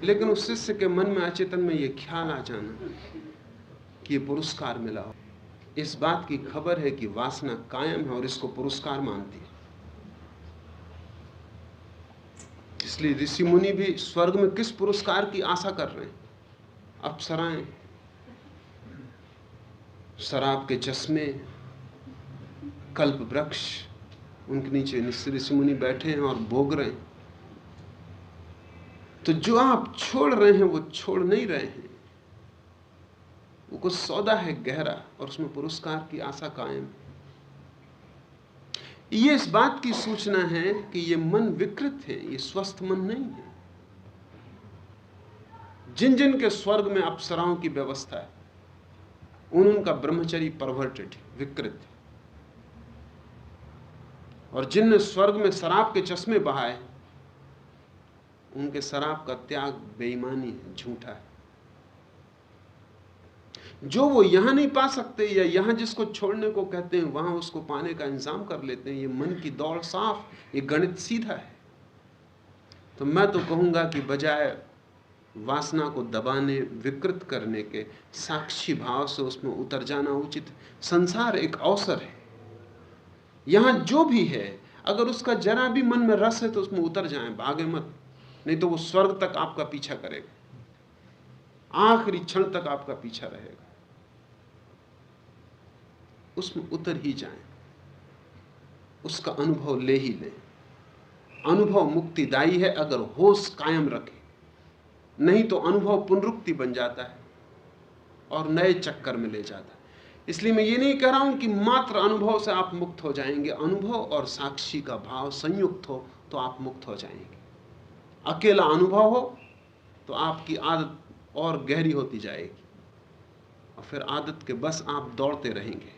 लेकिन उस शिष्य के मन में अचेतन में यह ख्याल आ जाना कि ये पुरस्कार मिला हो, इस बात की खबर है कि वासना कायम है और इसको पुरस्कार मानती है। इसलिए ऋषि मुनि भी स्वर्ग में किस पुरस्कार की आशा कर रहे हैं? अप्सराएं, शराब के चश्मे, कल्प वृक्ष, उनके नीचे ऋषि मुनि बैठे हैं और भोग रहे हैं। तो जो आप छोड़ रहे हैं वो छोड़ नहीं रहे हैं, वो कुछ सौदा है गहरा और उसमें पुरस्कार की आशा कायम है। ये इस बात की सूचना है कि ये मन विकृत है, ये स्वस्थ मन नहीं है। जिन जिन के स्वर्ग में अप्सराओं की व्यवस्था है उनका ब्रह्मचर्य परवर्टेड, विकृत है। और जिनने स्वर्ग में शराब के चश्मे बहाए उनके शराब का त्याग बेईमानी है, झूठा है। जो वो यहां नहीं पा सकते या यहां जिसको छोड़ने को कहते हैं वहां उसको पाने का इंतजाम कर लेते हैं। ये मन की दौड़ साफ, ये गणित सीधा है। तो मैं तो कहूंगा कि बजाय वासना को दबाने, विकृत करने के, साक्षी भाव से उसमें उतर जाना उचित। संसार एक अवसर है, यहां जो भी है अगर उसका जरा भी मन में रस है तो उसमें उतर जाएं, भागे मत, नहीं तो वो स्वर्ग तक आपका पीछा करेगा, आखिरी क्षण तक आपका पीछा रहेगा। उसमें उतर ही जाएं, उसका अनुभव ले ही लें। अनुभव मुक्तिदायी है अगर होश कायम रखे, नहीं तो अनुभव पुनरुक्ति बन जाता है और नए चक्कर में ले जाता है। इसलिए मैं ये नहीं कह रहा हूं कि मात्र अनुभव से आप मुक्त हो जाएंगे। अनुभव और साक्षी का भाव संयुक्त हो तो आप मुक्त हो जाएंगे। अकेला अनुभव हो तो आपकी आदत और गहरी होती जाएगी और फिर आदत के बस आप दौड़ते रहेंगे।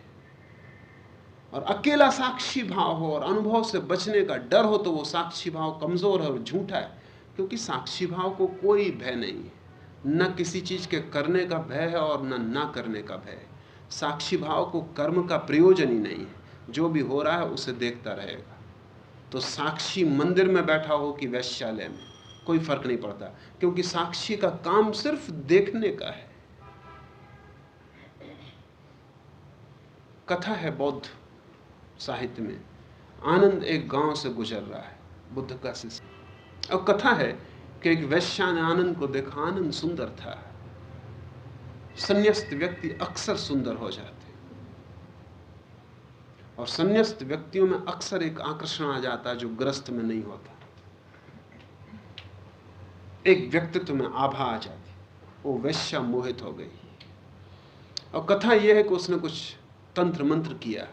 और अकेला साक्षी भाव हो और अनुभव से बचने का डर हो तो वो साक्षी भाव कमजोर है और झूठा है, क्योंकि साक्षी भाव को कोई भय नहीं है। न किसी चीज के करने का भय है और न ना करने का भय है। साक्षी भाव को कर्म का प्रयोजन ही नहीं है। जो भी हो रहा है उसे देखता रहेगा। तो साक्षी मंदिर में बैठा हो कि वैश्यालय में, कोई फर्क नहीं पड़ता, क्योंकि साक्षी का काम सिर्फ देखने का है। कथा है बौद्ध साहित्य में, आनंद एक गांव से गुजर रहा है, बुद्ध का शिष्य। और कथा है कि एक वैश्या ने आनंद को देखा। आनंद सुंदर था। संन्यास्त व्यक्ति अक्सर सुंदर हो जाते और संन्यास्त व्यक्तियों में अक्सर एक आकर्षण आ जाता है जो गृहस्थ में नहीं होता। एक व्यक्तित्व में आभा आ जाती। वो वैश्या मोहित हो गई। और कथा यह है कि उसने कुछ तंत्र मंत्र किया।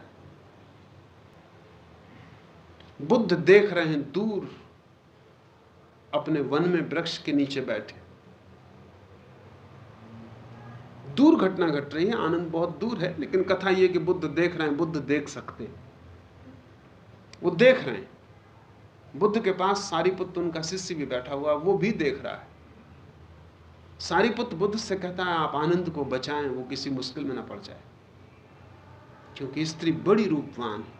बुद्ध देख रहे हैं दूर अपने वन में वृक्ष के नीचे बैठे। दूर घटना घट रही है, आनंद बहुत दूर है, लेकिन कथा यह कि बुद्ध देख रहे हैं। बुद्ध देख सकते हैं, वो देख रहे हैं। बुद्ध के पास सारीपुत्र उनका शिष्य भी बैठा हुआ, वो भी देख रहा है। सारीपुत्र बुद्ध से कहता है आप आनंद को बचाएं, वो किसी मुश्किल में ना पड़ जाए, क्योंकि स्त्री बड़ी रूपवान है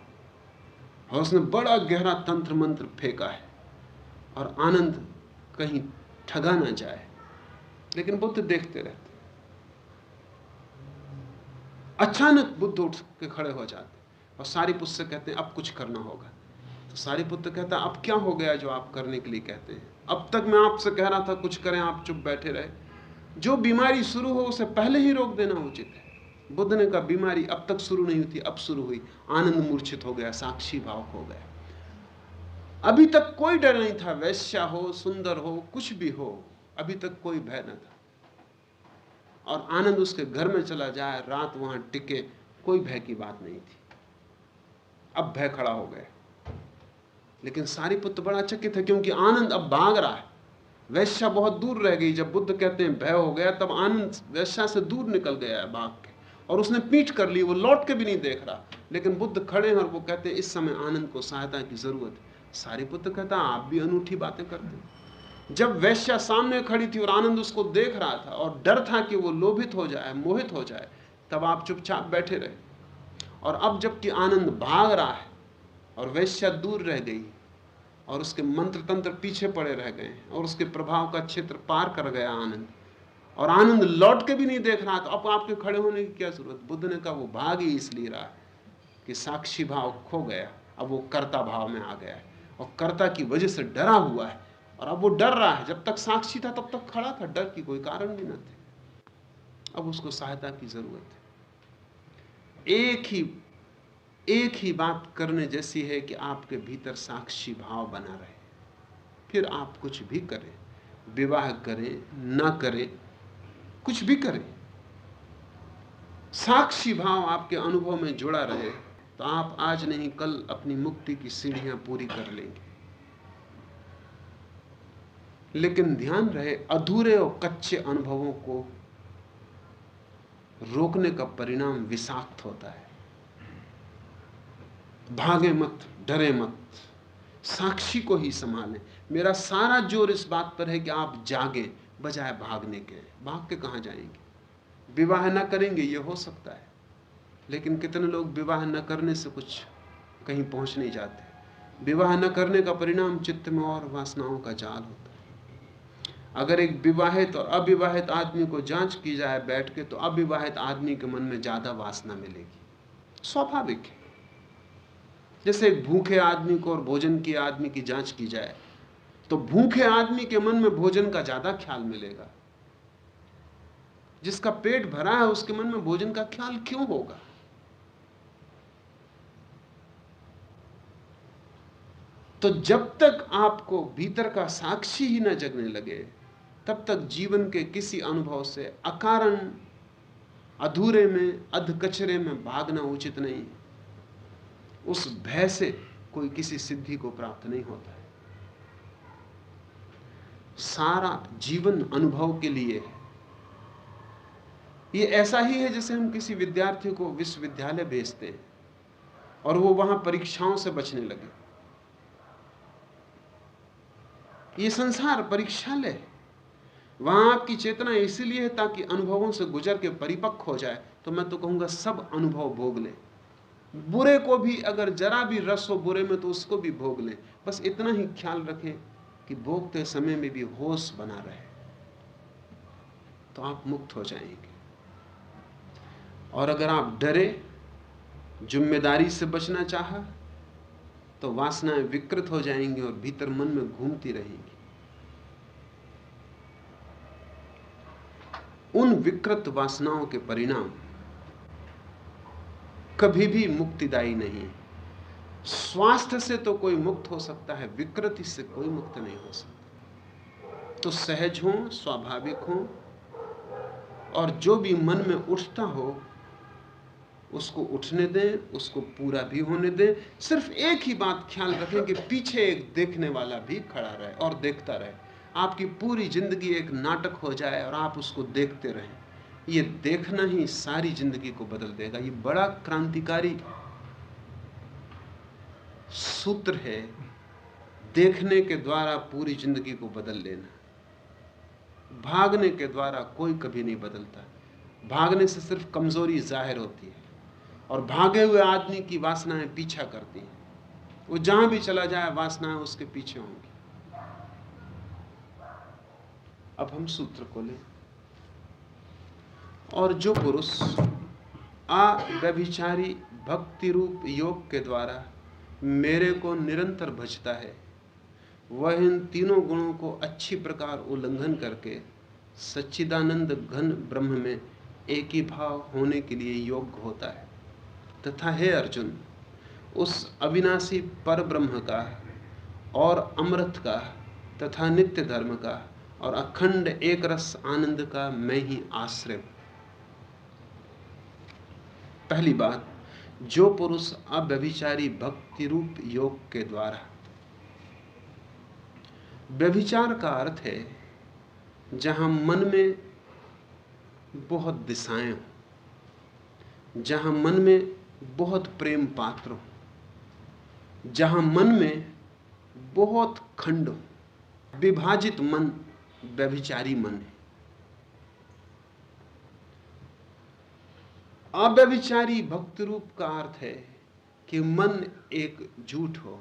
और उसने बड़ा गहरा तंत्र मंत्र फेंका है और आनंद कहीं ठगा ना जाए। लेकिन बुद्ध देखते रहते। अचानक बुद्ध उठ के खड़े हो जाते और सारीपुत्र से कहते हैं अब कुछ करना होगा। तो सारीपुत्र कहता है अब क्या हो गया जो आप करने के लिए कहते हैं? अब तक मैं आपसे कह रहा था कुछ करें, आप चुप बैठे रहे। जो बीमारी शुरू हो उसे पहले ही रोक देना उचित है। बुद्ध ने कहा बीमारी अब तक शुरू नहीं हुई थी, अब शुरू हुई। आनंद मूर्छित हो गया, साक्षी भाव हो गया। अभी तक कोई डर नहीं था, वैश्या हो, सुंदर हो, कुछ भी हो, अभी तक कोई भय न था। और आनंद उसके घर में चला जाए, रात वहां टिके, कोई भय की बात नहीं थी। अब भय खड़ा हो गया। लेकिन सारीपुत्र बड़ा चकित है, क्योंकि आनंद अब भाग रहा है। वैश्या बहुत दूर रह गई। जब बुद्ध कहते हैं भय हो गया, तब आनंद वैश्या से दूर निकल गया है भाग के, और उसने पीठ कर ली। वो लौट के भी नहीं देख रहा। लेकिन बुद्ध खड़े हैं और वो कहते हैं इस समय आनंद को सहायता की जरूरत है। सारीपुत्र कहता आप भी अनूठी बातें करते। जब वैश्या सामने खड़ी थी और आनंद उसको देख रहा था और डर था कि वो लोभित हो जाए, मोहित हो जाए, तब आप चुपचाप बैठे रहे। और अब जबकि आनंद भाग रहा है और वैश्या दूर रह गई और उसके मंत्र तंत्र पीछे पड़े रह गए और उसके प्रभाव का क्षेत्र पार कर गया आनंद, और आनंद लौट के भी नहीं देख रहा, तो अब आपके खड़े होने की क्या जरूरत? बुद्ध ने कहा वो भाग ही इसलिए रहा कि साक्षी भाव खो गया, अब वो कर्ता भाव में आ गया है और कर्ता की वजह से डरा हुआ है। और अब वो डर रहा है। जब तक साक्षी था तब तक खड़ा था, डर की कोई कारण भी न थे। अब उसको सहायता की जरूरत है। एक ही बात करने जैसी है कि आपके भीतर साक्षी भाव बना रहे। फिर आप कुछ भी करें, विवाह करें ना करें, कुछ भी करें, साक्षी भाव आपके अनुभव में जुड़ा रहे, तो आप आज नहीं कल अपनी मुक्ति की सीढ़ियां पूरी कर लेंगे। लेकिन ध्यान रहे, अधूरे और कच्चे अनुभवों को रोकने का परिणाम विषाक्त होता है। भागे मत, डरे मत, साक्षी को ही संभालें। मेरा सारा जोर इस बात पर है कि आप जागें बजाय भागने के। भाग के कहां जाएंगे? विवाह न करेंगे, यह हो सकता है, लेकिन कितने लोग विवाह न करने से कुछ कहीं पहुंच नहीं जाते। विवाह न करने का परिणाम चित्त में और वासनाओं का जाल होता है। अगर एक विवाहित और अविवाहित आदमी को जांच की जाए बैठ के, तो अविवाहित आदमी के मन में ज्यादा वासना मिलेगी, स्वाभाविक है। जैसे एक भूखे आदमी को और भोजन की आदमी की जांच की जाए, तो भूखे आदमी के मन में भोजन का ज्यादा ख्याल मिलेगा। जिसका पेट भरा है उसके मन में भोजन का ख्याल क्यों होगा? तो जब तक आपको भीतर का साक्षी ही न जगने लगे, तब तक जीवन के किसी अनुभव से अकारण अधूरे में अधकचरे में भागना उचित नहीं। उस भय से कोई किसी सिद्धि को प्राप्त नहीं होता है। सारा जीवन अनुभव के लिए है। ये ऐसा ही है जैसे हम किसी विद्यार्थी को विश्वविद्यालय भेजते हैं और वो वहां परीक्षाओं से बचने लगे। ये संसार परीक्षालय है। वहां आपकी चेतना इसीलिए है ताकि अनुभवों से गुजर के परिपक्व हो जाए। तो मैं तो कहूंगा सब अनुभव भोग ले। बुरे को भी अगर जरा भी रस हो बुरे में तो उसको भी भोग ले। बस इतना ही ख्याल रखें कि भोगते समय में भी होश बना रहे, तो आप मुक्त हो जाएंगे। और अगर आप डरे, जिम्मेदारी से बचना चाहा, तो वासनाएं विकृत हो जाएंगी और भीतर मन में घूमती रहेंगी। उन विकृत वासनाओं के परिणाम कभी भी मुक्तिदायी नहीं है। स्वास्थ्य से तो कोई मुक्त हो सकता है, विकृति से कोई मुक्त नहीं हो सकता। तो सहज हो, स्वाभाविक हो, और जो भी मन में उठता हो उसको उठने दें, उसको पूरा भी होने दें। सिर्फ एक ही बात ख्याल रखें कि पीछे एक देखने वाला भी खड़ा रहे और देखता रहे। आपकी पूरी जिंदगी एक नाटक हो जाए और आप उसको देखते रहें। ये देखना ही सारी जिंदगी को बदल देगा। ये बड़ा क्रांतिकारी सूत्र है, देखने के द्वारा पूरी जिंदगी को बदल लेना। भागने के द्वारा कोई कभी नहीं बदलता। भागने से सिर्फ कमजोरी जाहिर होती है और भागे हुए आदमी की वासनाएं पीछा करती हैं। वो जहां भी चला जाए वासनाएं उसके पीछे होंगी। अब हम सूत्र को लें। और जो पुरुष अव्यभिचारी भक्ति रूप योग के द्वारा मेरे को निरंतर भजता है, वह इन तीनों गुणों को अच्छी प्रकार उल्लंघन करके सच्चिदानंद घन ब्रह्म में एक ही भाव होने के लिए योग्य होता है। तथा हे अर्जुन, उस अविनाशी पर ब्रह्म का और अमृत का तथा नित्य धर्म का और अखंड एक रस आनंद का मैं ही आश्रय हूं। पहली बात, जो पुरुष अव्यभिचारी भक्ति रूप योग के द्वारा, व्यभिचार का अर्थ है जहां मन में बहुत दिशाएं हो, जहां मन में बहुत प्रेम पात्र हो, जहां मन में बहुत खंड हो, विभाजित मन व्यभिचारी मन है। अव्यभिचारी भक्ति रूप का अर्थ है कि मन एक झूठ हो,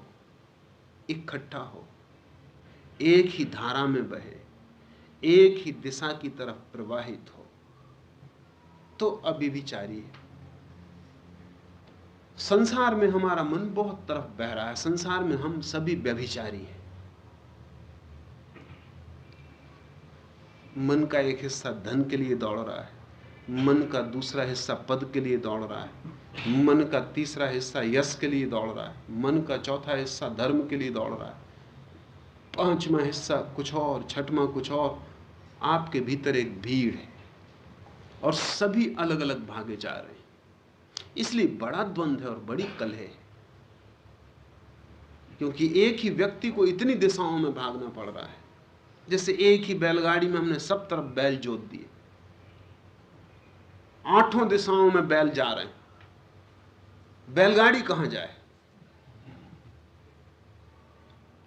इकट्ठा हो, एक ही धारा में बहे, एक ही दिशा की तरफ प्रवाहित हो, तो अव्यभिचारी है। संसार में हमारा मन बहुत तरफ बह रहा है। संसार में हम सभी व्यभिचारी हैं। मन का एक हिस्सा धन के लिए दौड़ रहा है, मन का दूसरा हिस्सा पद के लिए दौड़ रहा है, मन का तीसरा हिस्सा यश के लिए दौड़ रहा है, मन का चौथा हिस्सा धर्म के लिए दौड़ रहा है, पांचवा हिस्सा कुछ और, छठवां कुछ और। आपके भीतर एक भीड़ है और सभी अलग अलग भागे जा रहे हैं। इसलिए बड़ा द्वंद्व है और बड़ी कलह है, क्योंकि एक ही व्यक्ति को इतनी दिशाओं में भागना पड़ रहा है। जैसे एक ही बैलगाड़ी में हमने सब तरफ बैल जोत दिए, 8 दिशाओं में बैल जा रहे हैं, बैलगाड़ी कहां जाए?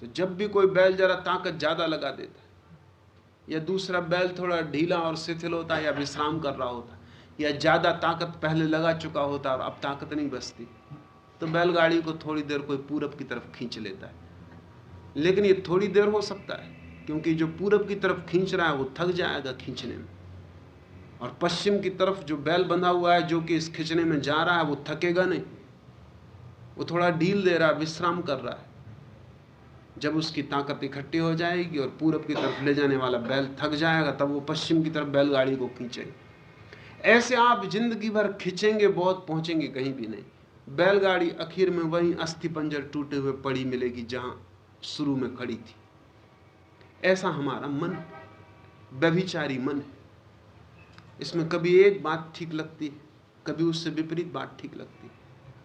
तो जब भी कोई बैल जरा ताकत ज्यादा लगा देता है, या दूसरा बैल थोड़ा ढीला और शिथिल होता है या विश्राम कर रहा होता है, या ज्यादा ताकत पहले लगा चुका होता और अब ताकत नहीं बचती, तो बैलगाड़ी को थोड़ी देर कोई पूरब की तरफ खींच लेता है। लेकिन ये थोड़ी देर हो सकता है, क्योंकि जो पूरब की तरफ खींच रहा है वो थक जाएगा खींचने में, और पश्चिम की तरफ जो बैल बंधा हुआ है जो कि इस खींचने में जा रहा है वो थकेगा नहीं, वो थोड़ा ढील दे रहा है, विश्राम कर रहा है। जब उसकी ताकत इकट्ठी हो जाएगी और पूरब की तरफ ले जाने वाला बैल थक जाएगा, तब वो पश्चिम की तरफ बैलगाड़ी को खींचेगा। ऐसे आप जिंदगी भर खींचेंगे, बहुत पहुंचेंगे कहीं भी नहीं। बैलगाड़ी आखिर में वहीं अस्थि पंजर टूटे हुए पड़ी मिलेगी जहां शुरू में खड़ी थी। ऐसा हमारा मन, व्यभिचारी मन है। इसमें कभी एक बात ठीक लगती है, कभी उससे विपरीत बात ठीक लगती है।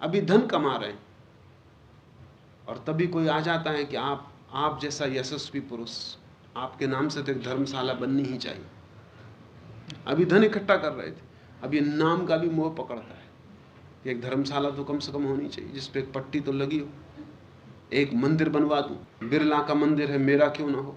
अभी धन कमा रहे हैं और तभी कोई आ जाता है कि आप जैसा यशस्वी पुरुष, आपके नाम से तो एक धर्मशाला बननी ही चाहिए। अभी धन इकट्ठा कर रहे थे, अभी नाम का भी मोह पकड़ता है कि एक धर्मशाला तो कम से कम होनी चाहिए जिसपे एक पट्टी तो लगी हो। एक मंदिर बनवा दूं, बिरला का मंदिर है, मेरा क्यों ना हो।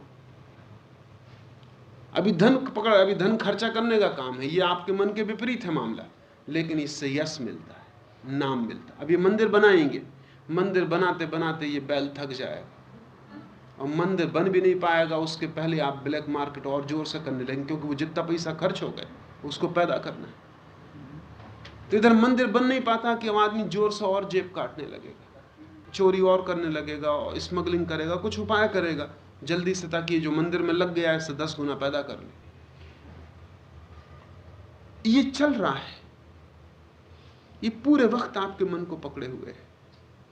अभी धन पकड़, अभी धन खर्चा करने का काम है। ये आपके मन के विपरीत है मामला, लेकिन इससे यश मिलता है, नाम मिलता है। अब ये मंदिर बनाएंगे, मंदिर बनाते बनाते ये बैल थक जाएगा और मंदिर बन भी नहीं पाएगा। उसके पहले आप ब्लैक मार्केट और जोर से करने लगेंगे, क्योंकि वो जितना पैसा खर्च हो गया उसको पैदा करना है। तो इधर मंदिर बन नहीं पाता कि आदमी जोर से और जेब काटने लगेगा, चोरी और करने लगेगा और स्मगलिंग करेगा, कुछ उपाय करेगा जल्दी से, ताकि जो मंदिर में लग गया है इससे 10 गुना पैदा कर ले। ये चल रहा है, ये पूरे वक्त आपके मन को पकड़े हुए है।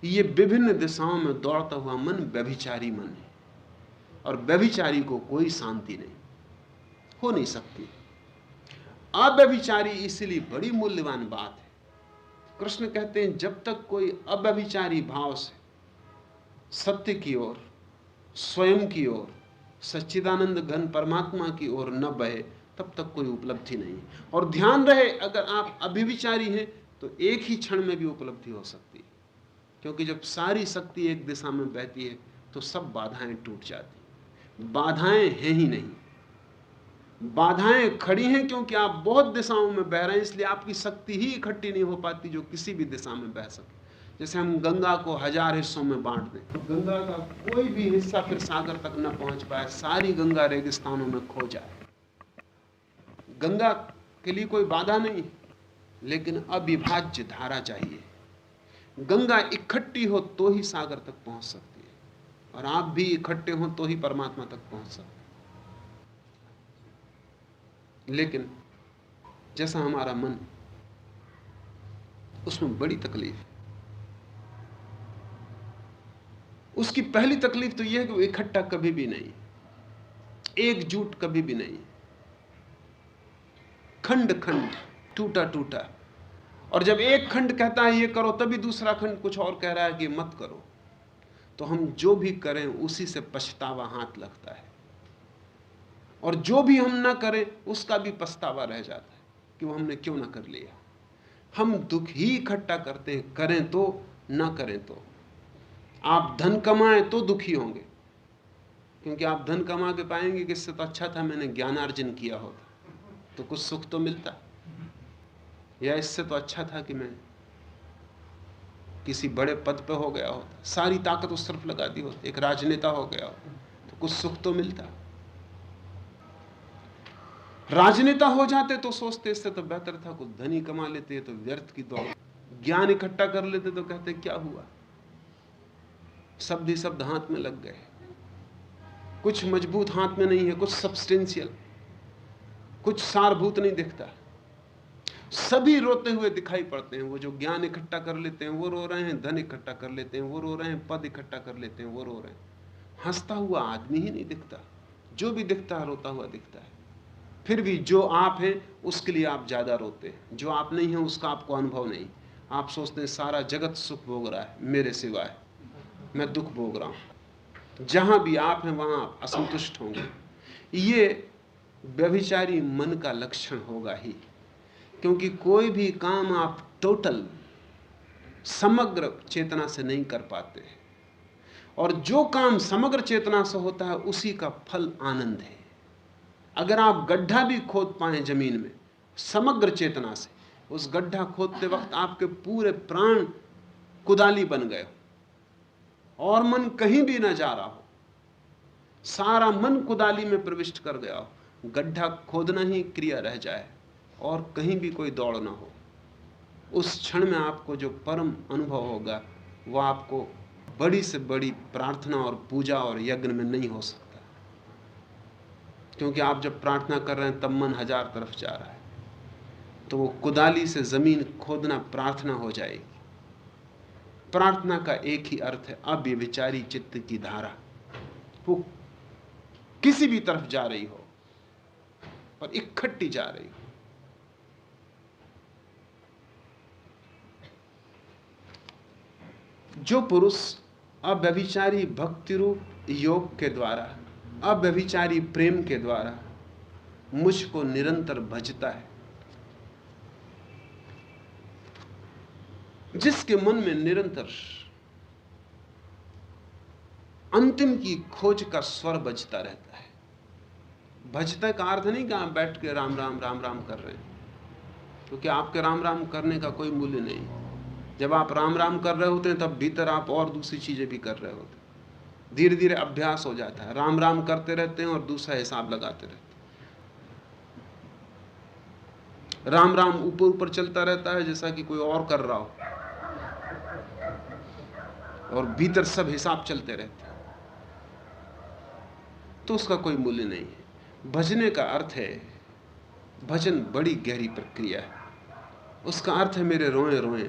ये विभिन्न दिशाओं में दौड़ता हुआ मन व्यभिचारी मन है, और व्यभिचारी को कोई शांति नहीं हो नहीं सकती। अव्यभिचारी इसलिए बड़ी मूल्यवान बात है। कृष्ण कहते हैं जब तक कोई अव्यभिचारी भाव से सत्य की ओर, स्वयं की ओर, सच्चिदानंद घन परमात्मा की ओर न बहे, तब तक कोई उपलब्धि नहीं। और ध्यान रहे, अगर आप अभिविचारी हैं तो एक ही क्षण में भी उपलब्धि हो सकती है, क्योंकि जब सारी शक्ति एक दिशा में बहती है तो सब बाधाएं टूट जाती। बाधाएं हैं ही नहीं, बाधाएं खड़ी हैं क्योंकि आप बहुत दिशाओं में बह रहे हैं, इसलिए आपकी शक्ति ही इकट्ठी नहीं हो पाती जो किसी भी दिशा में बह सके। जैसे हम गंगा को 1000 हिस्सों में बांट दें, गंगा का कोई भी हिस्सा फिर सागर तक न पहुंच पाए, सारी गंगा रेगिस्तानों में खो जाए। गंगा के लिए कोई बाधा नहीं, लेकिन अविभाज्य धारा चाहिए। गंगा इकट्ठी हो तो ही सागर तक पहुंच सकती है, और आप भी इकट्ठे हो तो ही परमात्मा तक पहुंच सकते हैं। लेकिन जैसा हमारा मन, उसमें बड़ी तकलीफ है। उसकी पहली तकलीफ तो यह है कि वो इकट्ठा कभी भी नहीं, एकजुट कभी भी नहीं, खंड खंड, टूटा टूटा। और जब एक खंड कहता है ये करो, तभी दूसरा खंड कुछ और कह रहा है कि मत करो, तो हम जो भी करें उसी से पछतावा हाथ लगता है, और जो भी हम ना करें उसका भी पछतावा रह जाता है कि वो हमने क्यों ना कर लिया। हम दुख ही इकट्ठा करते हैं, करें तो ना करें तो। आप धन कमाएं तो दुखी होंगे, क्योंकि आप धन कमा के पाएंगे कि इससे तो अच्छा था मैंने ज्ञानार्जन किया होता, तो कुछ सुख तो मिलता, या इससे तो अच्छा था कि मैं किसी बड़े पद पे हो गया होता, सारी ताकत उस तरफ लगा दी होती, एक राजनेता हो गया होता, तो कुछ सुख तो मिलता। राजनेता हो जाते तो सोचते इससे तो बेहतर था कुछ धन ही कमा लेते, तो व्यर्थ की दौड़। ज्ञान इकट्ठा कर लेते तो कहते क्या हुआ, शब्द ही शब्द हाथ में लग गए, कुछ मजबूत हाथ में नहीं है, कुछ सब्सटेंशियल, कुछ सारभूत नहीं दिखता। सभी रोते हुए दिखाई पड़ते हैं। वो जो ज्ञान इकट्ठा कर लेते हैं वो रो रहे हैं, धन इकट्ठा कर लेते हैं वो रो रहे हैं, पद इकट्ठा कर लेते हैं वो रो रहे हैं। हंसता हुआ आदमी ही नहीं दिखता, जो भी दिखता है रोता हुआ दिखता है। फिर भी जो आप हैं उसके लिए आप ज्यादा रोते हैं, जो आप नहीं हैं उसका आपको अनुभव नहीं। आप सोचते हैं सारा जगत सुख भोग रहा है मेरे सिवाय, मैं दुख भोग रहा हूं। जहां भी आप हैं वहां आप असंतुष्ट होंगे। ये व्यभिचारी मन का लक्षण होगा ही, क्योंकि कोई भी काम आप टोटल समग्र चेतना से नहीं कर पाते, और जो काम समग्र चेतना से होता है उसी का फल आनंद है। अगर आप गड्ढा भी खोद पाए जमीन में समग्र चेतना से, उस गड्ढा खोदते वक्त आपके पूरे प्राण कुदाली बन गए हो और मन कहीं भी ना जा रहा हो, सारा मन कुदाली में प्रविष्ट कर गया हो, गड्ढा खोदना ही क्रिया रह जाए और कहीं भी कोई दौड़ ना हो, उस क्षण में आपको जो परम अनुभव होगा वो आपको बड़ी से बड़ी प्रार्थना और पूजा और यज्ञ में नहीं हो सकता। क्योंकि आप जब प्रार्थना कर रहे हैं तब मन 1000 तरफ जा रहा है, तो वो कुदाली से जमीन खोदना प्रार्थना हो जाएगी। प्रार्थना का एक ही अर्थ है अव्यभिचारी चित्त की धारा, वो किसी भी तरफ जा रही हो, और इकट्ठी जा रही हो। जो पुरुष अव्यभिचारी भक्ति रूप योग के द्वारा, अव्यभिचारी प्रेम के द्वारा मुझको निरंतर भजता है, जिसके मन में निरंतर अंतिम की खोज का स्वर बजता रहता है। भजता का अर्थ नहीं कि आप बैठ के राम राम राम राम कर रहे हैं, क्योंकि आपके राम राम करने का कोई मूल्य नहीं। जब आप राम राम कर रहे होते हैं तब भीतर आप और दूसरी चीजें भी कर रहे होते हैं। धीरे धीरे अभ्यास हो जाता है, राम राम करते रहते हैं और दूसरा हिसाब लगाते रहते हैं। राम राम ऊपर ऊपर चलता रहता है जैसा कि कोई और कर रहा हो, और भीतर सब हिसाब चलते रहते हैं, तो उसका कोई मूल्य नहीं है। भजने का अर्थ है, भजन बड़ी गहरी प्रक्रिया है। उसका अर्थ है मेरे रोए रोए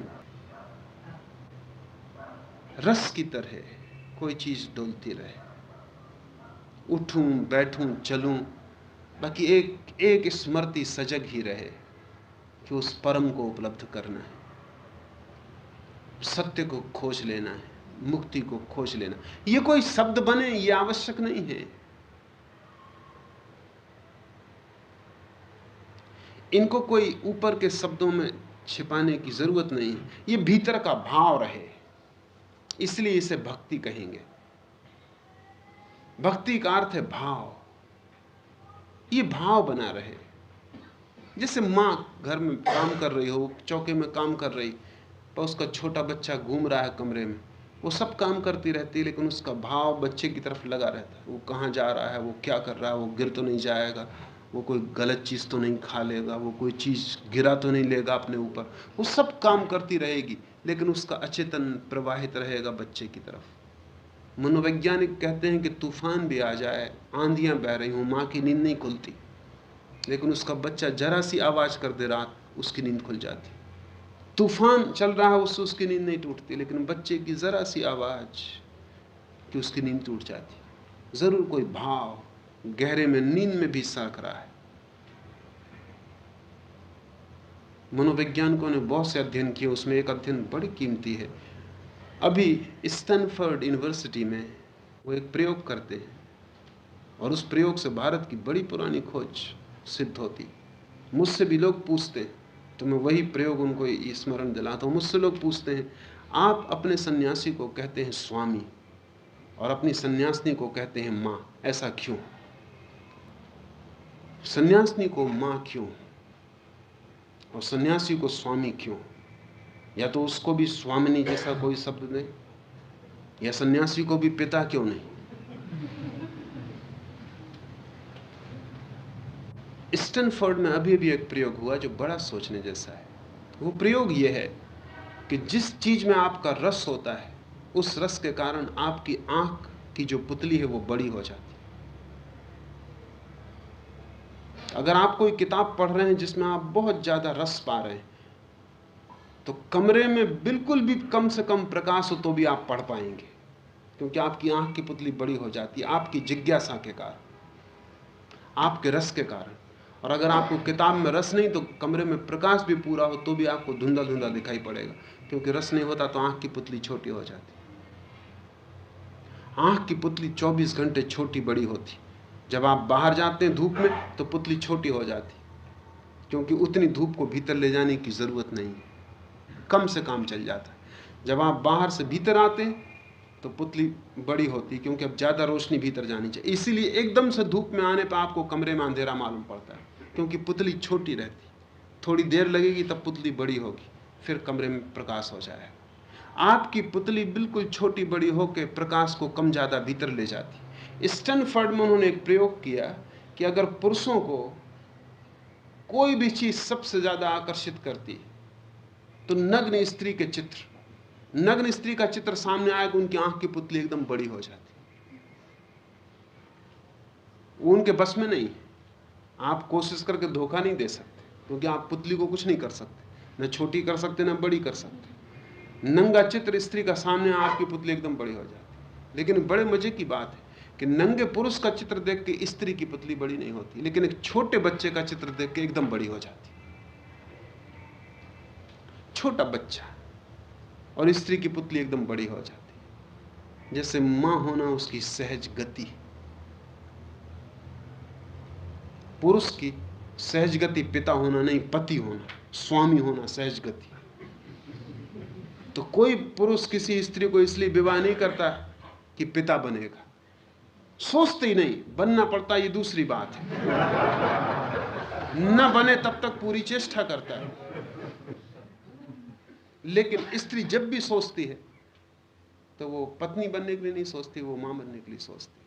रस की तरह कोई चीज डोलती रहे, उठूं बैठूं चलूं, बाकी एक एक स्मृति सजग ही रहे कि उस परम को उपलब्ध करना है, सत्य को खोज लेना है, मुक्ति को खोज लेना। ये कोई शब्द बने ये आवश्यक नहीं है, इनको कोई ऊपर के शब्दों में छिपाने की जरूरत नहीं है। ये भीतर का भाव रहे, इसलिए इसे भक्ति कहेंगे। भक्ति का अर्थ है भाव। ये भाव बना रहे, जैसे मां घर में काम कर रही हो, चौके में काम कर रही, पर उसका छोटा बच्चा घूम रहा है कमरे में, वो सब काम करती रहती है लेकिन उसका भाव बच्चे की तरफ लगा रहता है। वो कहाँ जा रहा है, वो क्या कर रहा है, वो गिर तो नहीं जाएगा, वो कोई गलत चीज तो नहीं खा लेगा, वो कोई चीज गिरा तो नहीं लेगा अपने ऊपर। वो सब काम करती रहेगी लेकिन उसका अचेतन प्रवाहित रहेगा बच्चे की तरफ। मनोवैज्ञानिक कहते हैं कि तूफान भी आ जाए, आंधियां बह रही हों, माँ की नींद नहीं खुलती, लेकिन उसका बच्चा जरा सी आवाज कर दे रात, उसकी नींद खुल जाती। तूफान चल रहा है, उससे उसकी नींद नहीं टूटती, लेकिन बच्चे की जरा सी आवाज कि उसकी नींद टूट जाती। जरूर कोई भाव गहरे में नींद में भी साख रहा है। मनोवैज्ञानिकों ने बहुत से अध्ययन किए, उसमें एक अध्ययन बड़ी कीमती है। अभी स्टैनफोर्ड यूनिवर्सिटी में वो एक प्रयोग करते हैं और उस प्रयोग से भारत की बड़ी पुरानी खोज सिद्ध होती। मुझसे भी लोग पूछते हैं, तो मैं वही प्रयोग उनको स्मरण दिलाता हूँ। मुझसे लोग पूछते हैं, आप अपने सन्यासी को कहते हैं स्वामी और अपनी सन्यासिनी को कहते हैं माँ, ऐसा क्यों? सन्यासिनी को माँ क्यों और सन्यासी को स्वामी क्यों? या तो उसको भी स्वामिनी जैसा कोई शब्द दें, या सन्यासी को भी पिता क्यों नहीं? स्टैनफोर्ड में अभी भी एक प्रयोग हुआ जो बड़ा सोचने जैसा है। वो प्रयोग ये है कि जिस चीज में आपका रस होता है, उस रस के कारण आपकी आंख की जो पुतली है वो बड़ी हो जाती है। अगर आप कोई किताब पढ़ रहे हैं जिसमें आप बहुत ज्यादा रस पा रहे हैं, तो कमरे में बिल्कुल भी कम से कम प्रकाश हो तो भी आप पढ़ पाएंगे, क्योंकि आपकी आंख की पुतली बड़ी हो जाती है, आपकी जिज्ञासा के कारण, आपके रस के कारण। और अगर आपको किताब में रस नहीं तो कमरे में प्रकाश भी पूरा हो तो भी आपको धुंधला धुंधला दिखाई पड़ेगा, क्योंकि रस नहीं होता तो आंख की पुतली छोटी हो जाती। आंख की पुतली 24 घंटे छोटी बड़ी होती। जब आप बाहर जाते हैं धूप में तो पुतली छोटी हो जाती, क्योंकि उतनी धूप को भीतर ले जाने की जरूरत नहीं है, कम से काम चल जाता है। जब आप बाहर से भीतर आते हैं तो पुतली बड़ी होती, क्योंकि अब ज्यादा रोशनी भीतर जानी चाहिए। इसीलिए एकदम से धूप में आने पर आपको कमरे में अंधेरा मालूम पड़ता है, क्योंकि पुतली छोटी रहती। थोड़ी देर लगेगी तब पुतली बड़ी होगी, फिर कमरे में प्रकाश हो जाएगा। आपकी पुतली बिल्कुल छोटी बड़ी होकर प्रकाश को कम ज्यादा भीतर ले जाती। स्टैनफोर्ड में उन्होंने एक प्रयोग किया कि अगर पुरुषों को कोई भी चीज सबसे ज्यादा आकर्षित करती तो नग्न स्त्री के चित्र, नग्न स्त्री का चित्र सामने आएगा, उनकी आंख की पुतली एकदम बड़ी हो जाती। वो उनके बस में नहीं। आप कोशिश करके धोखा नहीं दे सकते, क्योंकि आप पुतली को कुछ नहीं कर सकते, न छोटी कर सकते न बड़ी कर सकते। नंगा चित्र स्त्री का सामने आपकी पुतली एकदम बड़ी हो जाती। लेकिन बड़े मजे की बात है कि नंगे पुरुष का चित्र देख के स्त्री की पुतली बड़ी नहीं होती, लेकिन एक छोटे बच्चे का चित्र देख के एकदम बड़ी हो जाती। छोटा बच्चा और स्त्री की पुतली एकदम बड़ी हो जाती। जैसे मां होना उसकी सहज गति, पुरुष की सहज गति पिता होना नहीं, पति होना, स्वामी होना सहज गति। तो कोई पुरुष किसी स्त्री को इसलिए विवाह नहीं करता कि पिता बनेगा, सोचते ही नहीं। बनना पड़ता ये दूसरी बात है, न बने तब तक पूरी चेष्टा करता है। लेकिन स्त्री जब भी सोचती है तो वो पत्नी बनने के लिए नहीं सोचती, वो मां बनने के लिए सोचती है।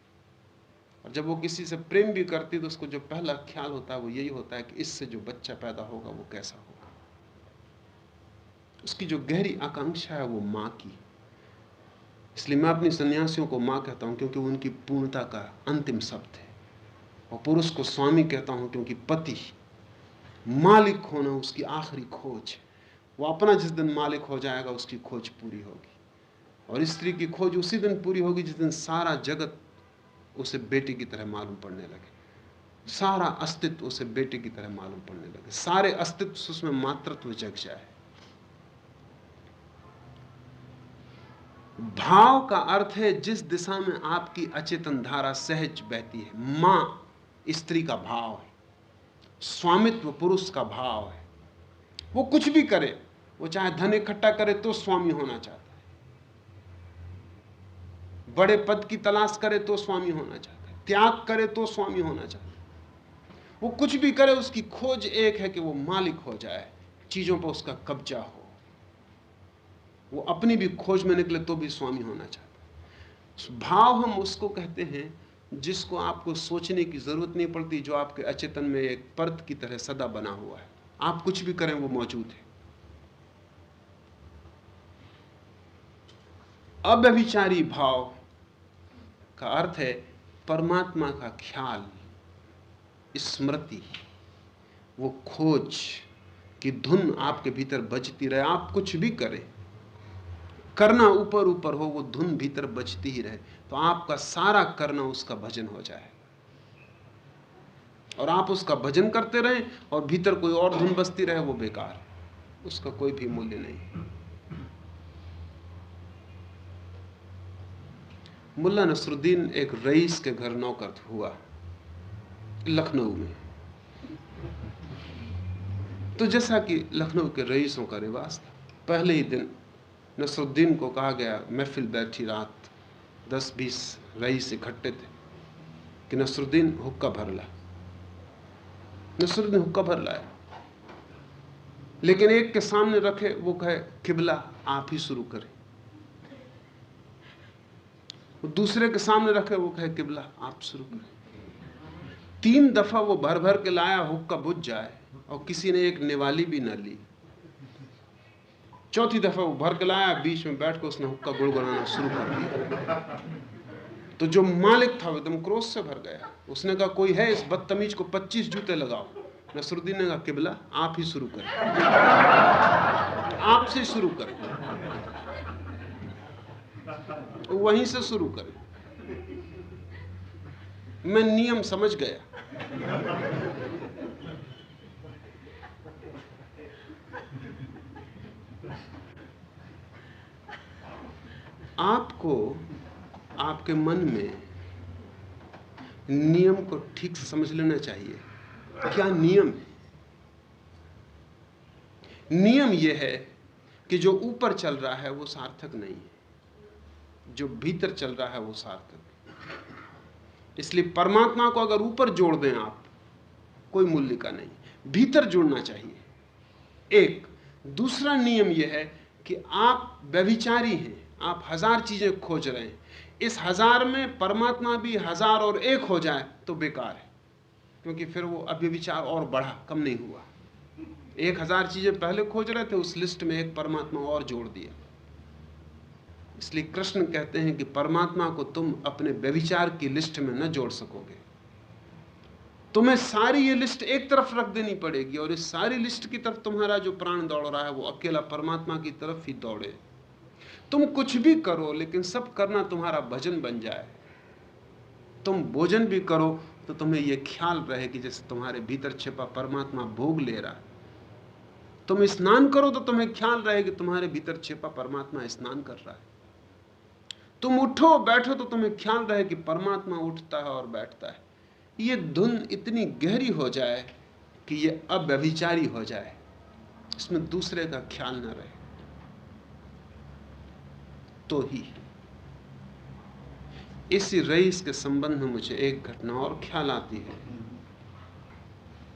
और जब वो किसी से प्रेम भी करती तो उसको जो पहला ख्याल होता है वो यही होता है कि इससे जो बच्चा पैदा होगा वो कैसा होगा। उसकी जो गहरी आकांक्षा है वो मां की। इसलिए मैं अपनी सन्यासियों को मां कहता हूं क्योंकि वो उनकी पूर्णता का अंतिम शब्द है, और पुरुष को स्वामी कहता हूं क्योंकि पति, मालिक होना उसकी आखिरी खोज है। वो अपना जिस दिन मालिक हो जाएगा उसकी खोज पूरी होगी, और स्त्री की खोज उसी दिन पूरी होगी जिस दिन सारा जगत उसे बेटी की तरह मालूम पड़ने लगे, सारा अस्तित्व उसे बेटी की तरह मालूम पड़ने लगे, सारे अस्तित्व उसमें मातृत्व जग जाए। भाव का अर्थ है जिस दिशा में आपकी अचेतन धारा सहज बहती है। मां स्त्री का भाव है, स्वामित्व पुरुष का भाव है। वो कुछ भी करे, वो चाहे धन इकट्ठा करे तो स्वामी होना चाहता है, बड़े पद की तलाश करे तो स्वामी होना चाहता है, त्याग करे तो स्वामी होना चाहता है। वो कुछ भी करे, उसकी खोज एक है कि वो मालिक हो जाए, चीजों पर उसका कब्जा हो। वो अपनी भी खोज में निकले तो भी स्वामी होना चाहता है। भाव हम उसको कहते हैं जिसको आपको सोचने की जरूरत नहीं पड़ती, जो आपके अचेतन में एक परत की तरह सदा बना हुआ है। आप कुछ भी करें वो मौजूद है। अव्यभिचारी भाव का अर्थ है परमात्मा का ख्याल, स्मृति, वो खोज की धुन आपके भीतर बजती रहे। आप कुछ भी करें, करना ऊपर ऊपर हो, वो धुन भीतर बजती ही रहे, तो आपका सारा करना उसका भजन हो जाए। और आप उसका भजन करते रहें और भीतर कोई और धुन बजती रहे, वो बेकार है, उसका कोई भी मूल्य नहीं। मुल्ला नसरुद्दीन एक रईस के घर नौकर हुआ लखनऊ में। तो जैसा कि लखनऊ के रईसों का रिवाज था, पहले ही दिन नसरुद्दीन को कहा गया, महफिल बैठी, रात 10-20 रईस इकट्ठे थे कि नसरुद्दीन हुक्का भर ला। नसरुद्दीन हुक्का भर लाया, लेकिन एक के सामने रखे वो कहे किबला आप ही शुरू करें, दूसरे के सामने रखे वो कहे किबला आप शुरू करें। 3 दफा वो भर भर के लाया, हुक्का बुझ जाए और किसी ने एक निवाली भी न ली। चौथी दफा वो भर के लाया, बीच में बैठ कर उसने हुक्का गुड़गुड़ाना शुरू कर दिया। तो जो मालिक था वो एकदम क्रोध से भर गया। उसने कहा कोई है इस बदतमीज को 25 जूते लगाओ। नसरुद्दीन ने कहा किबला आप ही शुरू करें, आपसे शुरू करें, वहीं से शुरू करें। मैं नियम समझ गया। आपको आपके मन में नियम को ठीक से समझ लेना चाहिए। क्या नियम है? नियम यह है कि जो ऊपर चल रहा है वो सार्थक नहीं है, जो भीतर चल रहा है वो सार्थक है। इसलिए परमात्मा को अगर ऊपर जोड़ दें आप, कोई मूल्य का नहीं, भीतर जुड़ना चाहिए। एक दूसरा नियम यह है कि आप व्यभिचारी हैं, आप 1000 चीजें खोज रहे हैं, इस 1000 में परमात्मा भी 1000 और 1 हो जाए तो बेकार है, क्योंकि फिर वो अव्यभिचार और बढ़ा, कम नहीं हुआ। 1000 चीजें पहले खोज रहे थे, उस लिस्ट में एक परमात्मा और जोड़ दिया। इसलिए कृष्ण कहते हैं कि परमात्मा को तुम अपने व्यभिचार की लिस्ट में न जोड़ सकोगे, तुम्हें सारी ये लिस्ट एक तरफ रख देनी पड़ेगी, और इस सारी लिस्ट की तरफ तुम्हारा जो प्राण दौड़ रहा है वो अकेला परमात्मा की तरफ ही दौड़े। तुम कुछ भी करो, लेकिन सब करना तुम्हारा भजन बन जाए, तुम भोजन भी करो तो तुम्हें यह ख्याल रहे कि जैसे तुम्हारे भीतर छिपा परमात्मा भोग ले रहा है। तुम स्नान करो तो तुम्हें ख्याल रहे कि तुम्हारे भीतर छिपा परमात्मा स्नान कर रहा है। तुम उठो बैठो तो तुम्हें ख्याल रहे कि परमात्मा उठता है और बैठता है। ये धुन इतनी गहरी हो जाए कि ये अव्यभिचारी हो जाए, इसमें दूसरे का ख्याल न रहे, तो ही। इसी रईस के संबंध में मुझे एक घटना और ख्याल आती है।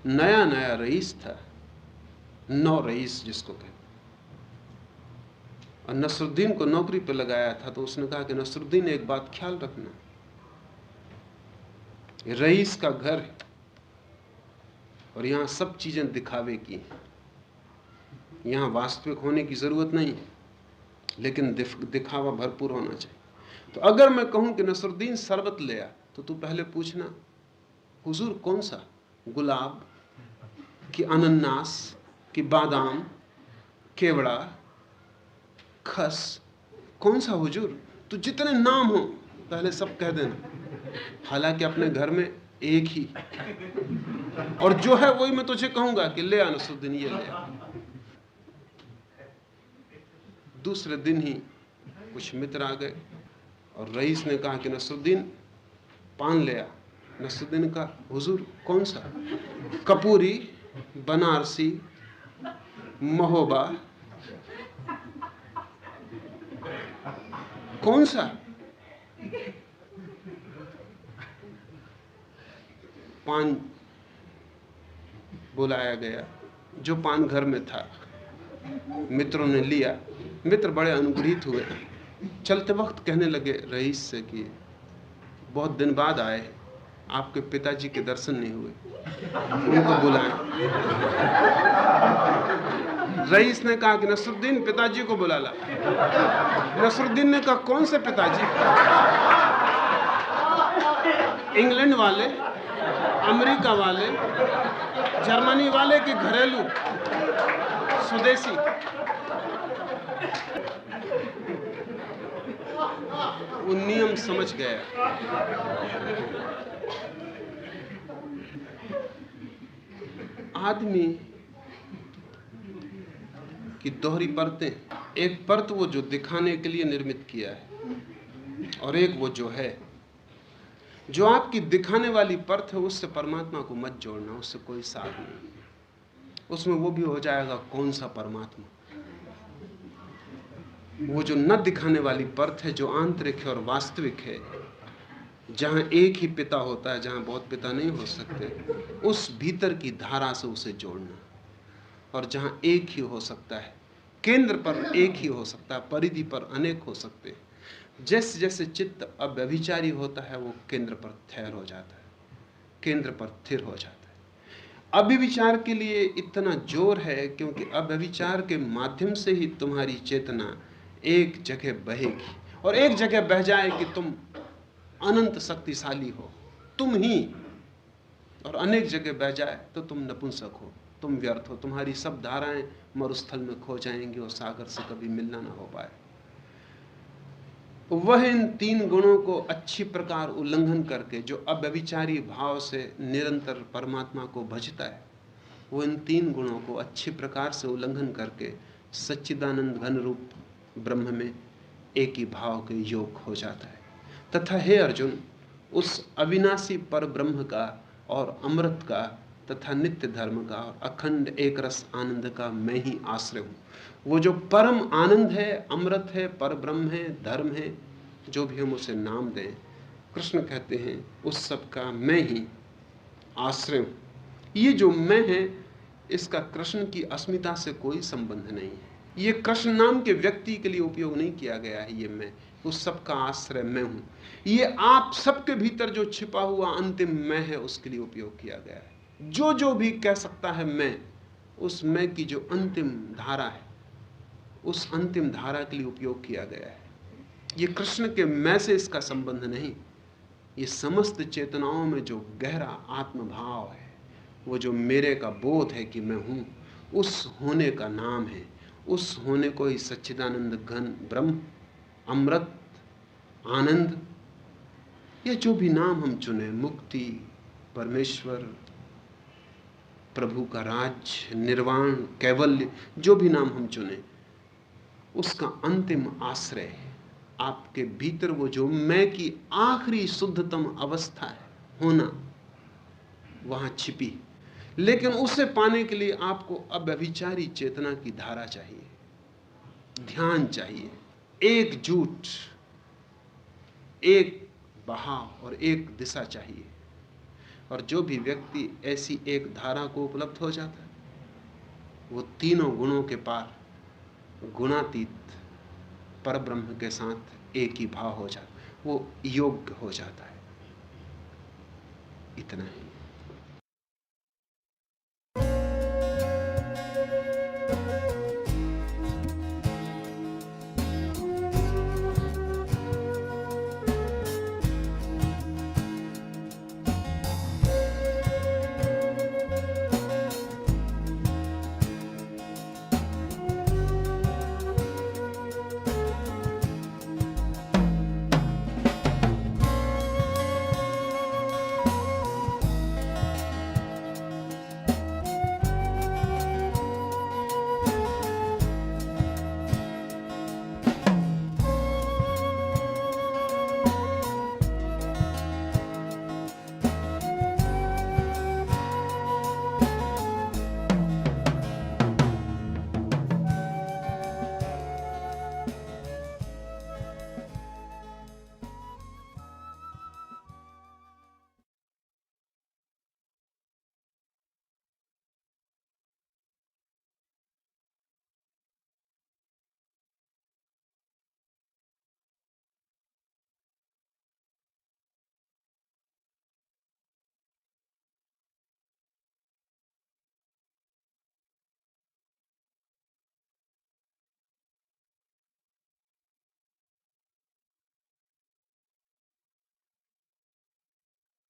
नया नया रईस था, नौ रईस जिसको कहते, और नसरुद्दीन को नौकरी पर लगाया था। तो उसने कहा कि नसरुद्दीन एक बात ख्याल रखना, रईस का घर है और यहां सब चीजें दिखावे की हैं, यहां वास्तविक होने की जरूरत नहीं है, लेकिन दिखावा भरपूर होना चाहिए। तो अगर मैं कहूं कि नसरुद्दीन शरबत ले आ, तो तू पहले पूछना, हुजूर कौन सा, गुलाब कि अनन्नास कि बादाम, केवड़ा, खस, कौन सा हुजूर? तो जितने नाम हो पहले सब कह देना, हालांकि अपने घर में एक ही, और जो है वही मैं तुझे कहूंगा कि ले आ नसरुद्दीन, ये ले आ। दूसरे दिन ही कुछ मित्र आ गए और रईस ने कहा कि नसरुद्दीन पान ले आ। नसरुद्दीन का, हुजूर कौन सा? कपूरी, बनारसी, महोबा, कौन सा? पान बुलाया गया, जो पान घर में था। मित्रों ने लिया, मित्र बड़े अनुग्रहित हुए। चलते वक्त कहने लगे रईस से कि बहुत दिन बाद आए, आपके पिताजी के दर्शन नहीं हुए, उनको बुलाएं। रईस ने कहा कि नसरुद्दीन पिताजी को बुला ला। नसरुद्दीन ने कहा कौन से पिताजी? इंग्लैंड वाले, अमेरिका वाले, जर्मनी वाले के घरेलू स्वदेशी? वो नियम समझ गया। आदमी की दोहरी परतें, एक परत वो जो दिखाने के लिए निर्मित किया है, और एक वो जो है। जो आपकी दिखाने वाली परत है उससे परमात्मा को मत जोड़ना, उससे कोई साथ नहीं। उसमें वो भी हो जाएगा कौन सा परमात्मा। वो जो न दिखाने वाली परत है, जो आंतरिक है और वास्तविक है, जहां एक ही पिता होता है, जहां बहुत पिता नहीं हो सकते, उस भीतर की धारा से उसे जोड़ना। और जहां एक ही हो सकता है, केंद्र पर एक ही हो सकता है, परिधि पर अनेक हो सकते हैं। जैसे जैसे चित्त अव्यभिचारी होता है वो केंद्र पर ठहर हो जाता है, केंद्र पर स्थिर हो जाता है। अव्यभिचार के लिए इतना जोर है क्योंकि अव्यभिचार के माध्यम से ही तुम्हारी चेतना एक जगह बहेगी, और एक जगह बह जाए कि तुम अनंत शक्तिशाली हो, तुम ही, और अनेक जगह बह जाए तो तुम नपुंसक हो, तुम व्यर्थ हो, तुम्हारी सब धाराएं मरुस्थल में खो जाएंगी और सागर से कभी मिलना ना हो पाए। वह इन तीन गुणों को अच्छी प्रकार उल्लंघन करके जो अव्यभिचारी भाव से निरंतर परमात्मा को भजता है, वो इन तीन गुणों को अच्छी प्रकार से उल्लंघन करके सच्चिदानंद घन रूप ब्रह्म में एक ही भाव के योग हो जाता है। तथा हे अर्जुन, उस अविनाशी पर ब्रह्म का और अमृत का तथा नित्य धर्म का और अखंड एक रस आनंद का मैं ही आश्रय हूँ। वो जो परम आनंद है, अमृत है, पर ब्रह्म है, धर्म है, जो भी हम उसे नाम दें, कृष्ण कहते हैं उस सब का मैं ही आश्रय हूँ। ये जो मैं है, इसका कृष्ण की अस्मिता से कोई संबंध नहीं है। ये कृष्ण नाम के व्यक्ति के लिए उपयोग नहीं किया गया है। ये मैं उस सब का आश्रय मैं हूँ, ये आप सबके भीतर जो छिपा हुआ अंतिम मैं है उसके लिए उपयोग किया गया है। जो भी कह सकता है मैं, उस मैं की जो अंतिम धारा है, उस अंतिम धारा के लिए उपयोग किया गया है। ये कृष्ण के मैं से इसका संबंध नहीं। ये समस्त चेतनाओं में जो गहरा आत्मभाव है, वो जो मेरे का बोध है कि मैं हूँ, उस होने का नाम है। उस होने को ही सच्चिदानंद घन ब्रह्म, अमृत, आनंद या जो भी नाम हम चुने, मुक्ति, परमेश्वर, प्रभु का राज, निर्वाण, कैवल्य, जो भी नाम हम चुने, उसका अंतिम आश्रय आपके भीतर वो जो मैं की आखिरी शुद्धतम अवस्था है, होना, वहां छिपी। लेकिन उसे पाने के लिए आपको अव्यभिचारी चेतना की धारा चाहिए, ध्यान चाहिए, एकजुट, एक बहाव और एक दिशा चाहिए। और जो भी व्यक्ति ऐसी एक धारा को उपलब्ध हो जाता है, वो तीनों गुणों के पार, गुणातीत परब्रह्म के साथ एक ही भाव हो जाता, वो योग्य हो जाता है। इतना ही।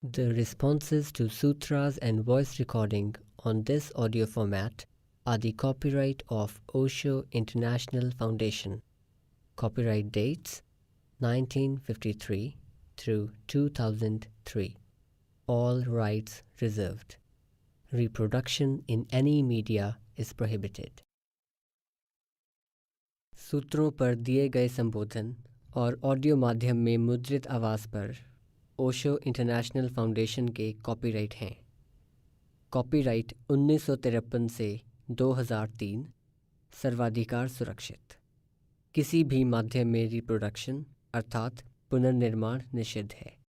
The responses to sutras and voice recording on this audio format are the copyright of Osho International Foundation. Copyright dates 1953 through 2003. All rights reserved. Reproduction in any media is prohibited. सूत्रों पर दिए गए संबोधन और ऑडियो माध्यम में मुद्रित आवाज़ पर ओशो इंटरनेशनल फाउंडेशन के कॉपीराइट हैं। कॉपीराइट 1953 से 2003, सर्वाधिकार सुरक्षित। किसी भी माध्यम में रिप्रोडक्शन अर्थात पुनर्निर्माण निषिद्ध है।